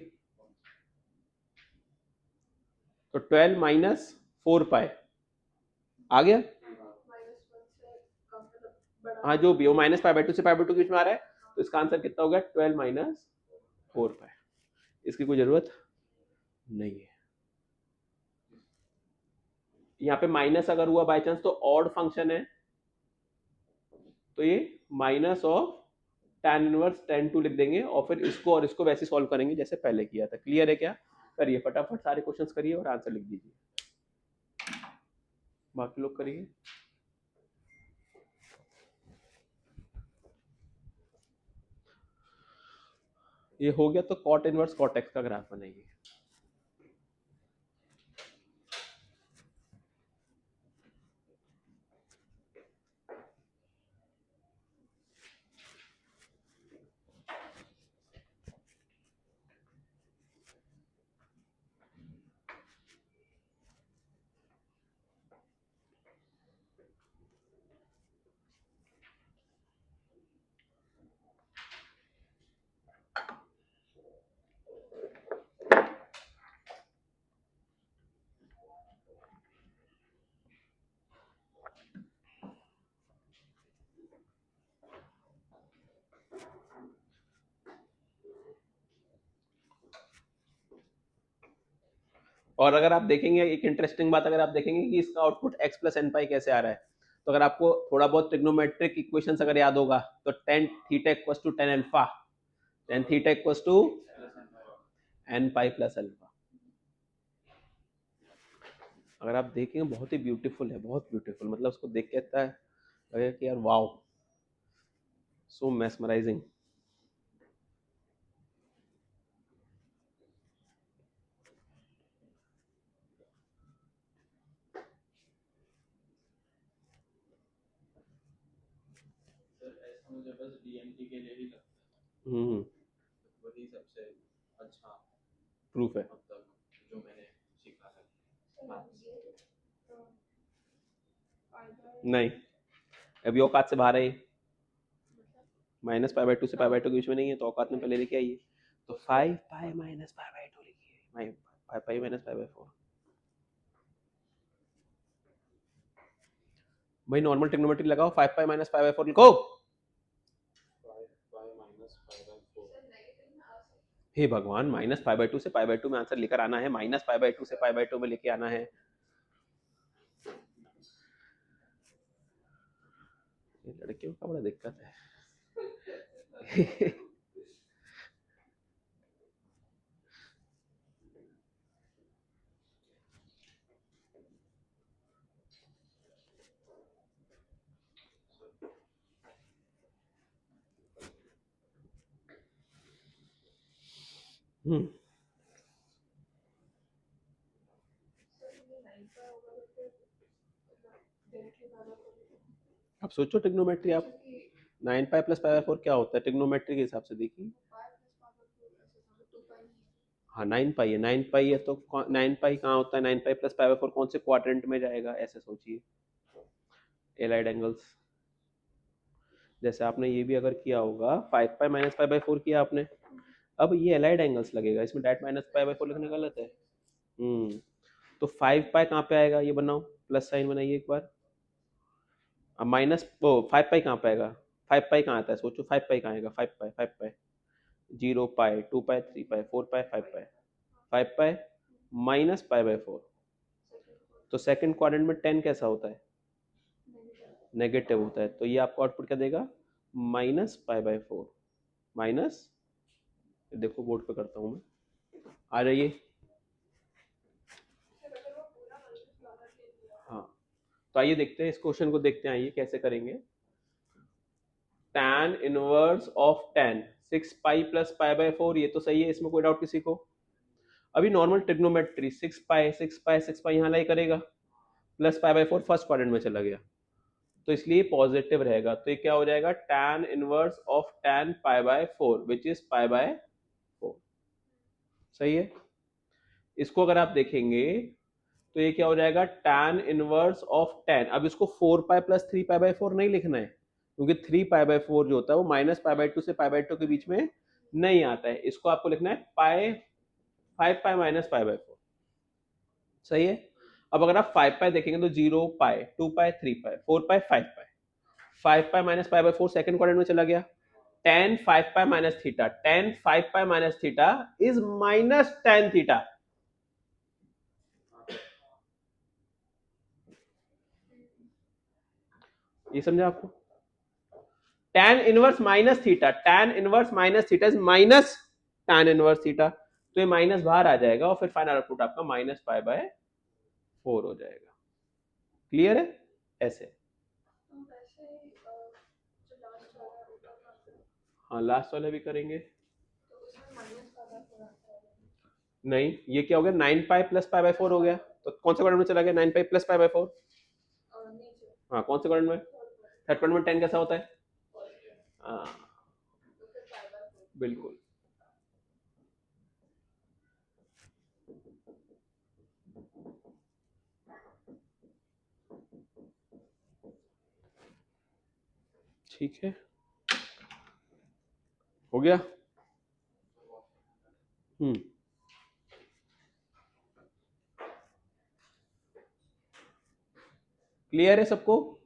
तो 12 माइनस 4 पाई आ गया। -1 से कम मतलब बड़ा। हाँ जो भी हो, -π/2 से π/2 के बीच में आ रहा है, तो इसका आंसर कितना हो गया, 12 माइनस 4 पाई। इसकी कोई जरूरत नहीं है। यहाँ पे माइनस अगर हुआ बाय चांस तो ऑड फंक्शन है, तो ये minus of tan inverse tan 2 लिख देंगे, और फिर इसको और इसको वैसे सॉल्व करेंगे जैसे पहले किया था। क्लियर है क्या? करिए फटाफट सारे क्वेश्चंस करिए और आंसर लिख दीजिए, बाकी लोग करिए। ये हो गया तो cot इनवर्स cot x का ग्राफ बनाइए। और अगर आप देखेंगे एक इंटरेस्टिंग बात, अगर आप देखेंगे कि इसका आउटपुट x प्लस एन पाई कैसे आ रहा है, तो अगर आपको थोड़ा बहुत ट्रिग्नोमेट्रिक इक्वेशंस अगर याद होगा, तो tan theta equals to tan alpha, tan theta equals to n pi plus alpha. अगर आप देखेंगे बहुत ही ब्यूटीफुल है, बहुत ब्यूटीफुल, मतलब उसको देख के लगता है लगेगा कि यार वाओ, सो मैस्मराइजिंग। सर ऐसा मुझे बस डीएमटी के लिए ही लगता है, हम्म, वही सबसे अच्छा प्रूफ है। मतलब जो मैंने सीखा है। नहीं, अभी औकात से बाहर है ये, -π/2 से π/2 के बीच में नहीं है, तो औकात में पहले लेके आइए। तो 5 पाई माइनस π/2 लिखिए, 5 पाई माइनस π/4। भाई नॉर्मल ट्रिग्नोमेट्री लगाओ, 5 पाई माइनस π/4 लिखो। 5 माइनस 5/4 हे भगवान, -π/2 से π/2 में आंसर लेकर आना है, -π/2 से π/2 में लेके आना है। ये लड़कियों का बड़ा दिक्कत है। हम्म, अब सोचो ट्रिग्नोमेट्री आप 9 पाई प्लस π/4 क्या होता है ट्रिग्नोमेट्री के हिसाब से, देखिए। हाँ 9 पाई है, 9 पाई है, तो 9 पाई कहाँ होता है, 9 पाई प्लस π/4 कौन से क्वाड्रेंट में जाएगा, ऐसे सोचिए। एलाइड एंगल्स, जैसे आपने ये भी अगर किया होगा 5 पाई माइनस π/4 किया आपने, अब ये एलाइड एंगल्स लगेगा, इसमें डायरेक्ट -π/4 लिखना गलत है। तो 5 पाई कहाँ पे आएगा, ये बनाओ, प्लस साइन बनाइए एक बार। अब माइनस वो 5 पाई कहाँ पे आएगा, 5 पाई कहाँ आता है, सोचो 5 पाई कहाँ आएगा, 5 पाई 0 पाई 2 पाई 3 पाई 4 पाई 5 पाई माइनस π/4। तो सेकंड क्वाड्रेंट में 10 कैसा होता है, नेगेटिव होता है, तो ये आपको आउटपुट क्या देगा, -π/4 माइनस, देखो बोर्ड पे करता हूँ मैं, आ जाइए। हाँ तो आइए देखते हैं इस क्वेश्चन को, देखते हैं आइए कैसे करेंगे। tan inverse of 10 6 pi plus π/4, ये तो सही है, इसमें कोई डाउट किसी को। अभी नॉर्मल ट्रिग्नोमेट्री 6 पाई 6 पाई 6 पाई यहाँ लाई करेगा, प्लस π/4 फर्स्ट क्वाड्रेंट में चला गया, तो इसलिए पॉजिटिव रहेगा, तो ये क्या हो जाएगा, tan inverse of tan π/4 which is π/4। सही है। इसको अगर आप देखेंगे तो ये क्या हो जाएगा, tan इनवर्स ऑफ 10, अब इसको 4 पाई प्लस 3 π/4 नहीं लिखना है, क्योंकि 3 पाई/4 जो होता है वो -π/2 से π/2 के बीच में नहीं आता है। इसको आपको लिखना है पाई 5π - π/4। सही है। अब अगर आप 5π देखेंगे तो 0π 2π 3π 4π 5π 5π - π/4 सेकंड क्वाड्रेंट में चला गया। tan 5π - theta tan 5π - theta is -tan theta. ये समझा आपको? tan inverse minus theta tan inverse minus theta is minus tan inverse theta. तो ये माइनस बाहर आ जाएगा और फिर फाइनल आउटपुट आपका -π/4 हो जाएगा। क्लियर है? ऐसे। तो वैसे जो लास्ट वाला है उसका क्या करें? हाँ लास्ट वाला भी करेंगे। तो उसमें माइनस वाला थोड़ा सा नहीं, ये क्या हो गया 9π + π/4 हो गया। तो कौन से क्वाड्रेंट में चला गया 9π + π/4? नीचे हाँ कौन से क्वाड्रेंट में? थर्ड क्वाड्रेंट में 10 कैसा होता है? हाँ तो फिर 5/4 बिल्कुल। ठीक है, हो गया। क्लियर है सबको?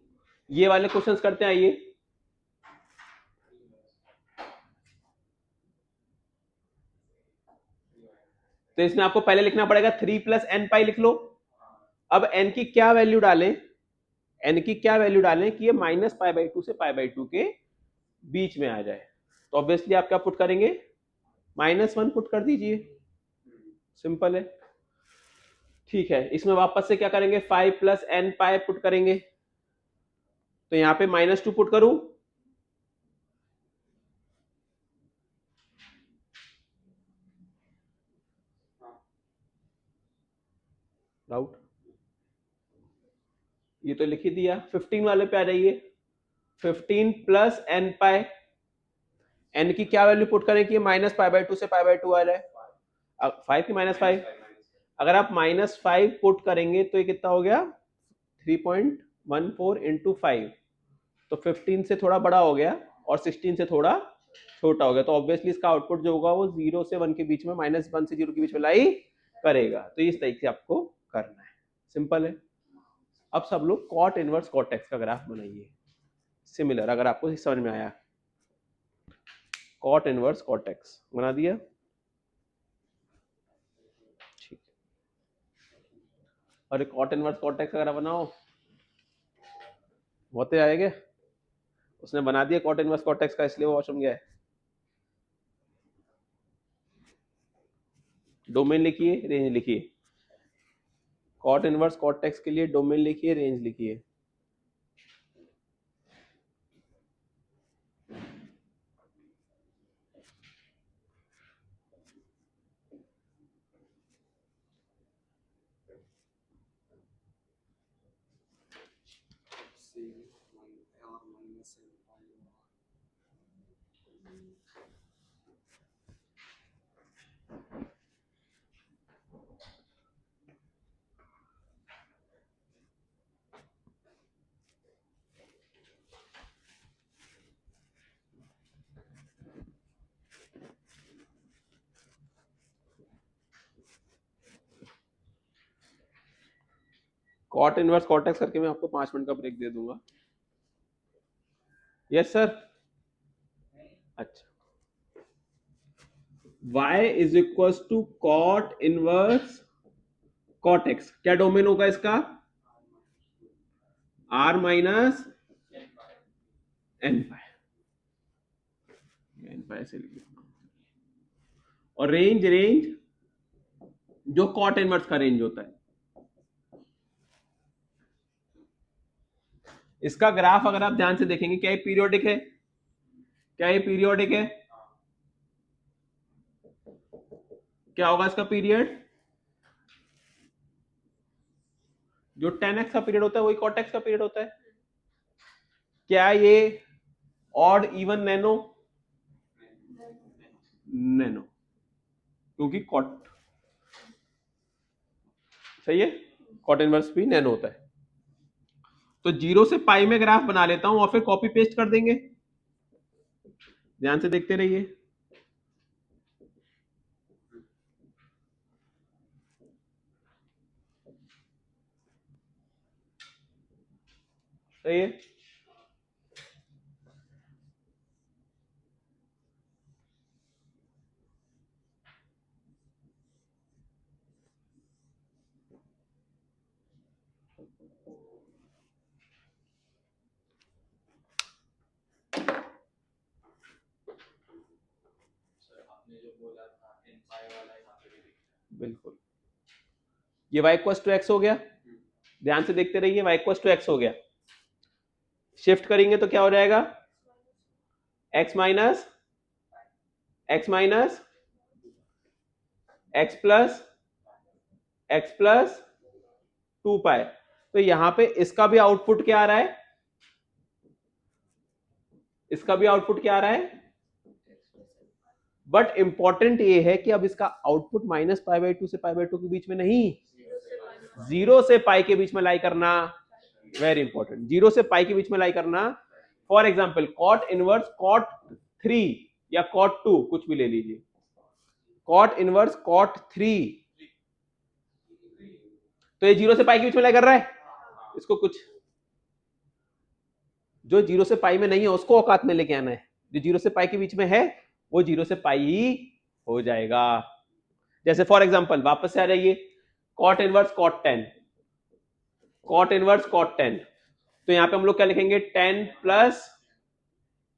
ये वाले क्वेश्चंस करते हैं आइए। तो इसमें आपको पहले लिखना पड़ेगा 3 + n π लिख लो। अब n की क्या वैल्यू डालें? n की क्या वैल्यू डालें कि ये -π/2 से π/2 के बीच में आ जाए? तो ऑब्वियसली आप क्या पुट करेंगे? -1 पुट कर दीजिए, सिंपल है। ठीक है, इसमें वापस से क्या करेंगे 5 + n π पुट करेंगे। तो यहाँ पे -2 पुट करूं, डाउट? ये तो लिख ही दिया। 15 वाले पे आ जाइए। 15 + n π, n की क्या वैल्यू पुट करें कि -π/2 से π/2 आ जाए? 5 की -5। अगर आप -5 पुट करेंगे तो ये कितना हो गया 3.14 × 5। तो 15 से थोड़ा बड़ा हो गया और 16 से थोड़ा छोटा हो गया। तो ऑब्वियसली इसका आउटपुट जो होगा वो 0 से 1 के बीच में, -1 से 0 के बीच में लाई करेगा। तो इस तरीके से आपको करना है, सिंपल है। अब सब लोग कॉट इनवर्स कॉट एक्स का ग्राफ बनाइए सिमिलर, अगर आपको समझ में आया। कॉट इनवर्स कॉट एक्स बना दिया, ठीक। अरे कॉट इनवर्स कॉट एक्स अगर बनाओ बहुत आएगा। उसने बना दिया कॉट इनवर्स कॉट एक्स का, इसलिए वो वॉशरूम गया है। डोमेन लिखिए, रेंज लिखिए। कॉट इनवर्स कॉट एक्स के लिए डोमेन लिखिए, रेंज लिखिए। कॉट इनवर्स कॉट एक्स करके मैं आपको 5 मिनट का ब्रेक दे दूंगा। Yes sir. अच्छा, y = cot inverse cot x, क्या डोमेन होगा इसका? r - n π। से लिख देता हूं। और रेंज, रेंज जो कॉट इनवर्स का रेंज होता है। इसका ग्राफ अगर आप ध्यान से देखेंगे, क्या ये पीरियोडिक है? क्या ये पीरियोडिक है? क्या होगा इसका पीरियड? जो 10x का पीरियड होता है वही cot x का पीरियड होता है। क्या ये ऑड इवन नैनो? नैनो, क्योंकि कॉट सही है, कॉट इनवर्स भी नैनो होता है। तो 0 से पाई में ग्राफ बना लेता हूं और फिर कॉपी पेस्ट कर देंगे। ध्यान से देखते रहिए। सही है। सर आपने जो बोला था इन पाई वाला यहाँ पे भी दिख रहा बिल्कुल, ये y इक्वल्स टू एक्स हो गया। ध्यान से देखते रहिए, y इक्वल्स टू एक्स हो गया। शिफ्ट करेंगे तो क्या हो जाएगा, x minus x minus x plus 2 पाई। तो यहां पे इसका भी आउटपुट क्या आ रहा है, इसका भी आउटपुट क्या आ रहा है, बट इंपॉर्टेंट ये है कि अब इसका output minus pi by two से पाई बाई टू के बीच में नहीं, 0 से पाई के बीच में लाई करना। वेरी इंपॉर्टेंट, 0 से पाई के बीच में लाई करना। For example cot inverse cot 3 या कॉट 2, कुछ भी ले लीजिए, कॉट इनवर्स कॉट 3, तो ये 0 से पाई के बीच में लाई कर रहा है। इसको कुछ जो 0 से पाई में नहीं है उसको औकात में लेके आना है, जो 0 से पाई के बीच में है वो 0 से पाई ही हो जाएगा। जैसे फॉर एग्जांपल वापस से आ जाइए, cot inverse cot 10, cot inverse cot 10, तो यहां पे हम लोग क्या लिखेंगे, 10 प्लस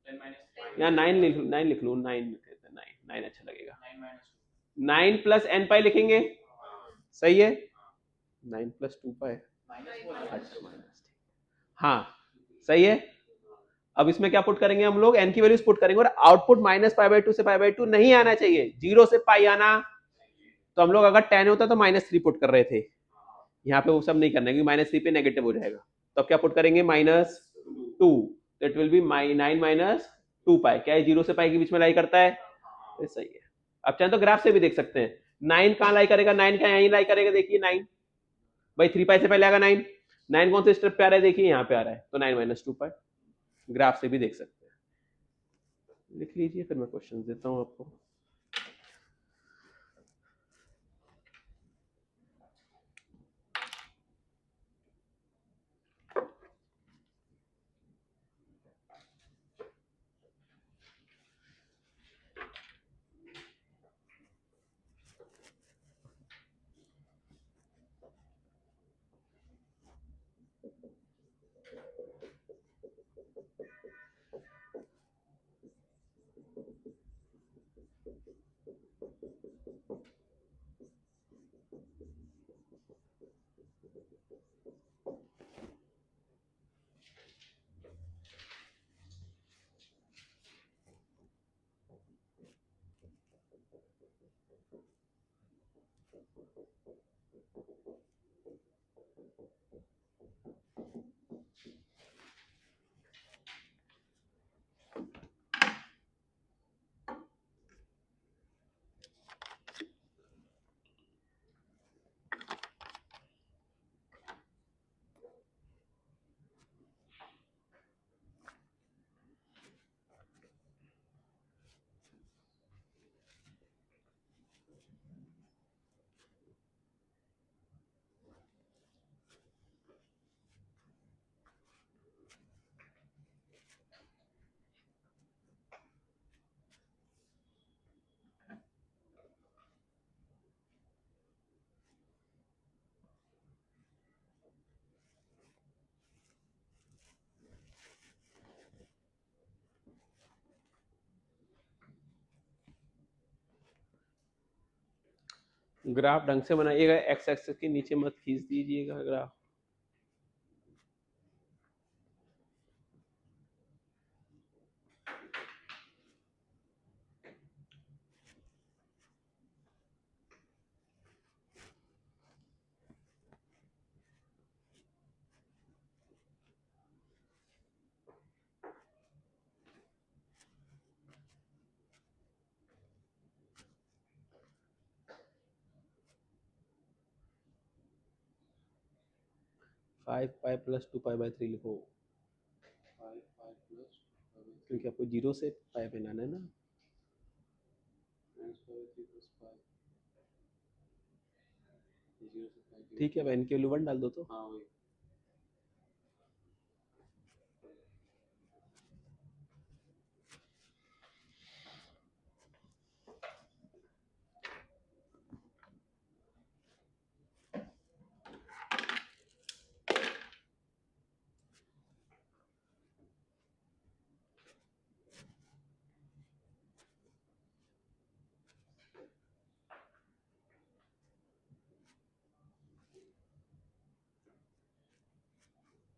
10 माइनस या 9 लिख लू, 9 अच्छा लगेगा, 9 माइनस 9 प्लस एन पाई लिखेंगे। सही है, 9 प्लस 2 पाई, अच्छा माइनस, हाँ सही है। अब इसमें क्या पुट करेंगे हम लोग, एन की वैल्यूज पुट करेंगे और output minus pi by two से पाई बाई टू नहीं आना चाहिए, 0 से पाई आना। तो हम लोग अगर 10 होता तो -3 पुट कर रहे थे, यहाँ पे वो सब नहीं करना क्योंकि -3 पे नेगेटिव हो जाएगा। तो अब क्या पुट करेंगे, -2, दैट विल बी 9 माइनस 2 पाई। क्या है, 0 से पाई के बीच में लाई करता है, ये सही है। अब चाहे तो ग्राफ से भी देख सकते हैं, 9 कहाँ लाई करेगा, 9 क्या यहीं लाई करेगा, देखिए 9 भाई 3 पाई से पहले आएगा 9, 9 कौन से स्टेप पे आ रहा है, देखिए यहाँ पे आ रहा है, तो 9 माइनस 2 पाई। ग्राफ से भी देख सकते हैं, लिख लीजिए फिर मैं क्वेश्चन देता हूं आपको। ग्राफ ढंग से बनाइएगा, एक्स एक्सिस के नीचे मत खींच दीजिएगा ग्राफ। 5 पाई प्लस 2 पाई/3 लिखो, 5 पाई प्लस क्योंकि आपको 0 से पाई पे लाना है ना। -3 प्लस पाई 0 से पाई। ठीक है, अब n की वैल्यू 1 डाल दो तो। हाँ वही।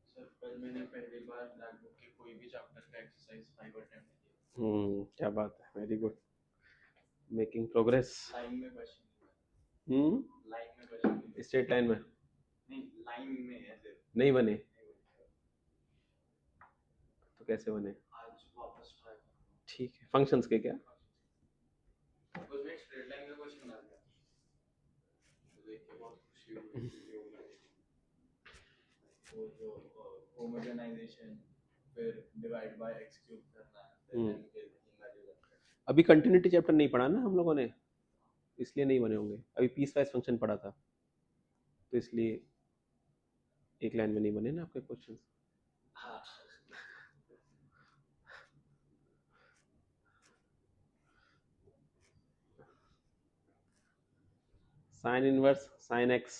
सर कल मैंने पहली बार ब्लैक बुक के कोई भी चैप्टर का एक्सरसाइज 5 अटेम्प्ट किया। क्या बात है, very good, making progress. Line में क्वेश्चन, लाइन में क्वेश्चन, स्ट्रेट लाइन में नहीं लाइन में ऐसे नहीं बने तो कैसे बने? आज वापस ट्राई ठीक है, फंक्शंस के क्या? उसमें स्ट्रेट लाइन का क्वेश्चन आ गया, तो देख के बहुत खुशी हुई। वो जो होमोजेनाइजेशन फिर डिवाइड बाय x क्यूब करना है, फिर n के इमेजिन करना है। अभी कंटिन्यूटी चैप्टर नहीं पढ़ा ना हम लोगों ने, इसलिए नहीं बने होंगे। अभी पीस वाइज फंक्शन पढ़ा था, तो इसलिए एक लाइन में नहीं बने ना आपके क्वेश्चन। हाँ साइन इनवर्स साइन एक्स,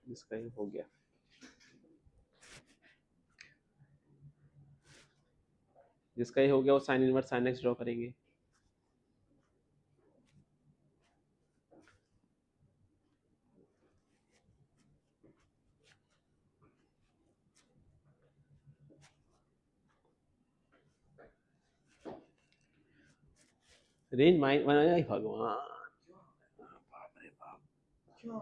जिसका ये हो गया। जिसका ये हो गया वो sign inverse sine x draw करेंगे। रेंज माइन बनाया भगवान, बाप रे बाप। क्यों?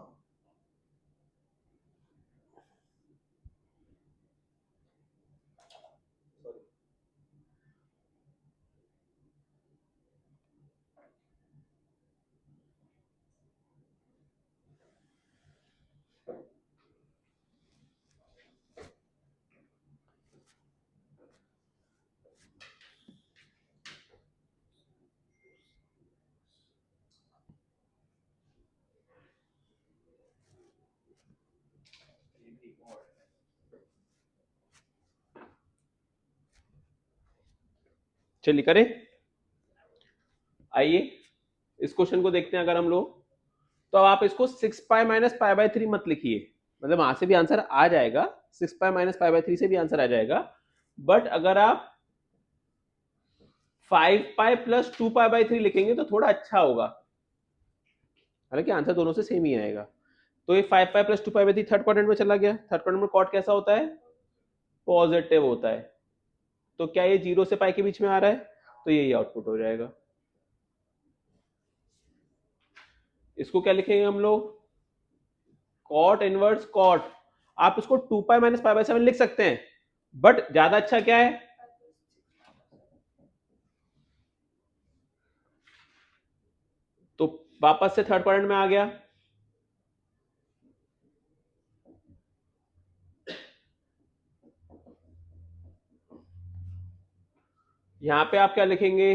चलिए करें, आइए इस क्वेश्चन को देखते हैं। अगर हम लोग, तो अब आप इसको 6 पाई - पाई/3 मत लिखिए, मतलब वहां से भी आंसर आ जाएगा, 6 पाई - पाई/3 से भी आंसर आ जाएगा। बट अगर आप 5 पाई प्लस 2 पाई/3 लिखेंगे तो थोड़ा अच्छा होगा, हालांकि आंसर दोनों से सेम ही आएगा। तो ये 5 पाई प्लस 2 पाई/3 थर्ड क्वाड्रेंट में चला गया। थर्ड क्वाड्रेंट में कॉट कैसा होता है? पॉजिटिव होता है। तो क्या ये 0 से पाई के बीच में आ रहा है? तो यही आउटपुट हो जाएगा। इसको क्या लिखेंगे हम लोग? Cot inverse cot. आप इसको 2 पाई - पाई/7 लिख सकते हैं, बट ज्यादा अच्छा क्या है? तो वापस से थर्ड क्वाड्रेंट में आ गया। यहां पे आप क्या लिखेंगे?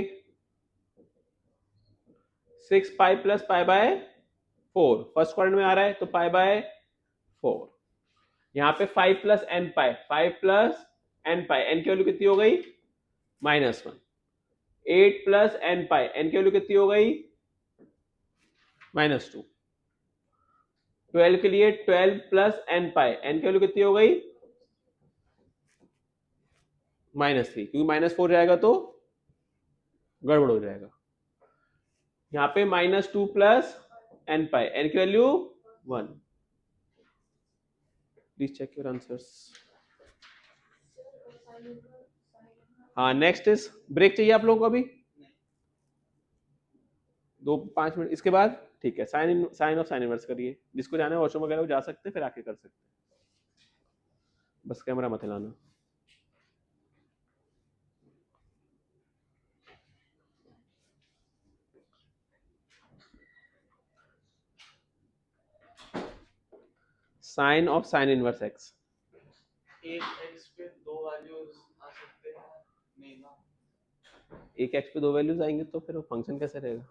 6 पाई प्लस पाई/4, फर्स्ट क्वाड्रेंट में आ रहा है तो पाई/4। यहाँ पे 5 प्लस एन पाई, 5 प्लस एन पाई, एन की वैल्यू कितनी हो गई? -1। 8 प्लस एन पाई, एन की वैल्यू कितनी हो गई? -2। 12 के लिए 12 प्लस एन पाई, एन की वैल्यू कितनी हो गई? -3, क्योंकि -4 जाएगा तो गड़बड़ हो जाएगा। यहाँ पे -2 प्लस एन पाई, एन की value 1। Please check your answers. हाँ, नेक्स्ट इज ब्रेक। चाहिए आप लोगों को अभी 2-5 मिनट, इसके बाद ठीक है साइन ऑफ साइन इनवर्स करिए। जिसको जाना है वॉशरूम वगैरह वो जा सकते हैं, फिर आके कर सकते हैं। बस कैमरा मत हिलाना। Sine of sine inverse x. एक x पे दो वैल्यूज आ सकते हैं नहीं ना एक एक्स पे दो वैल्यूज आएंगे तो फिर वो फंक्शन कैसे रहेगा?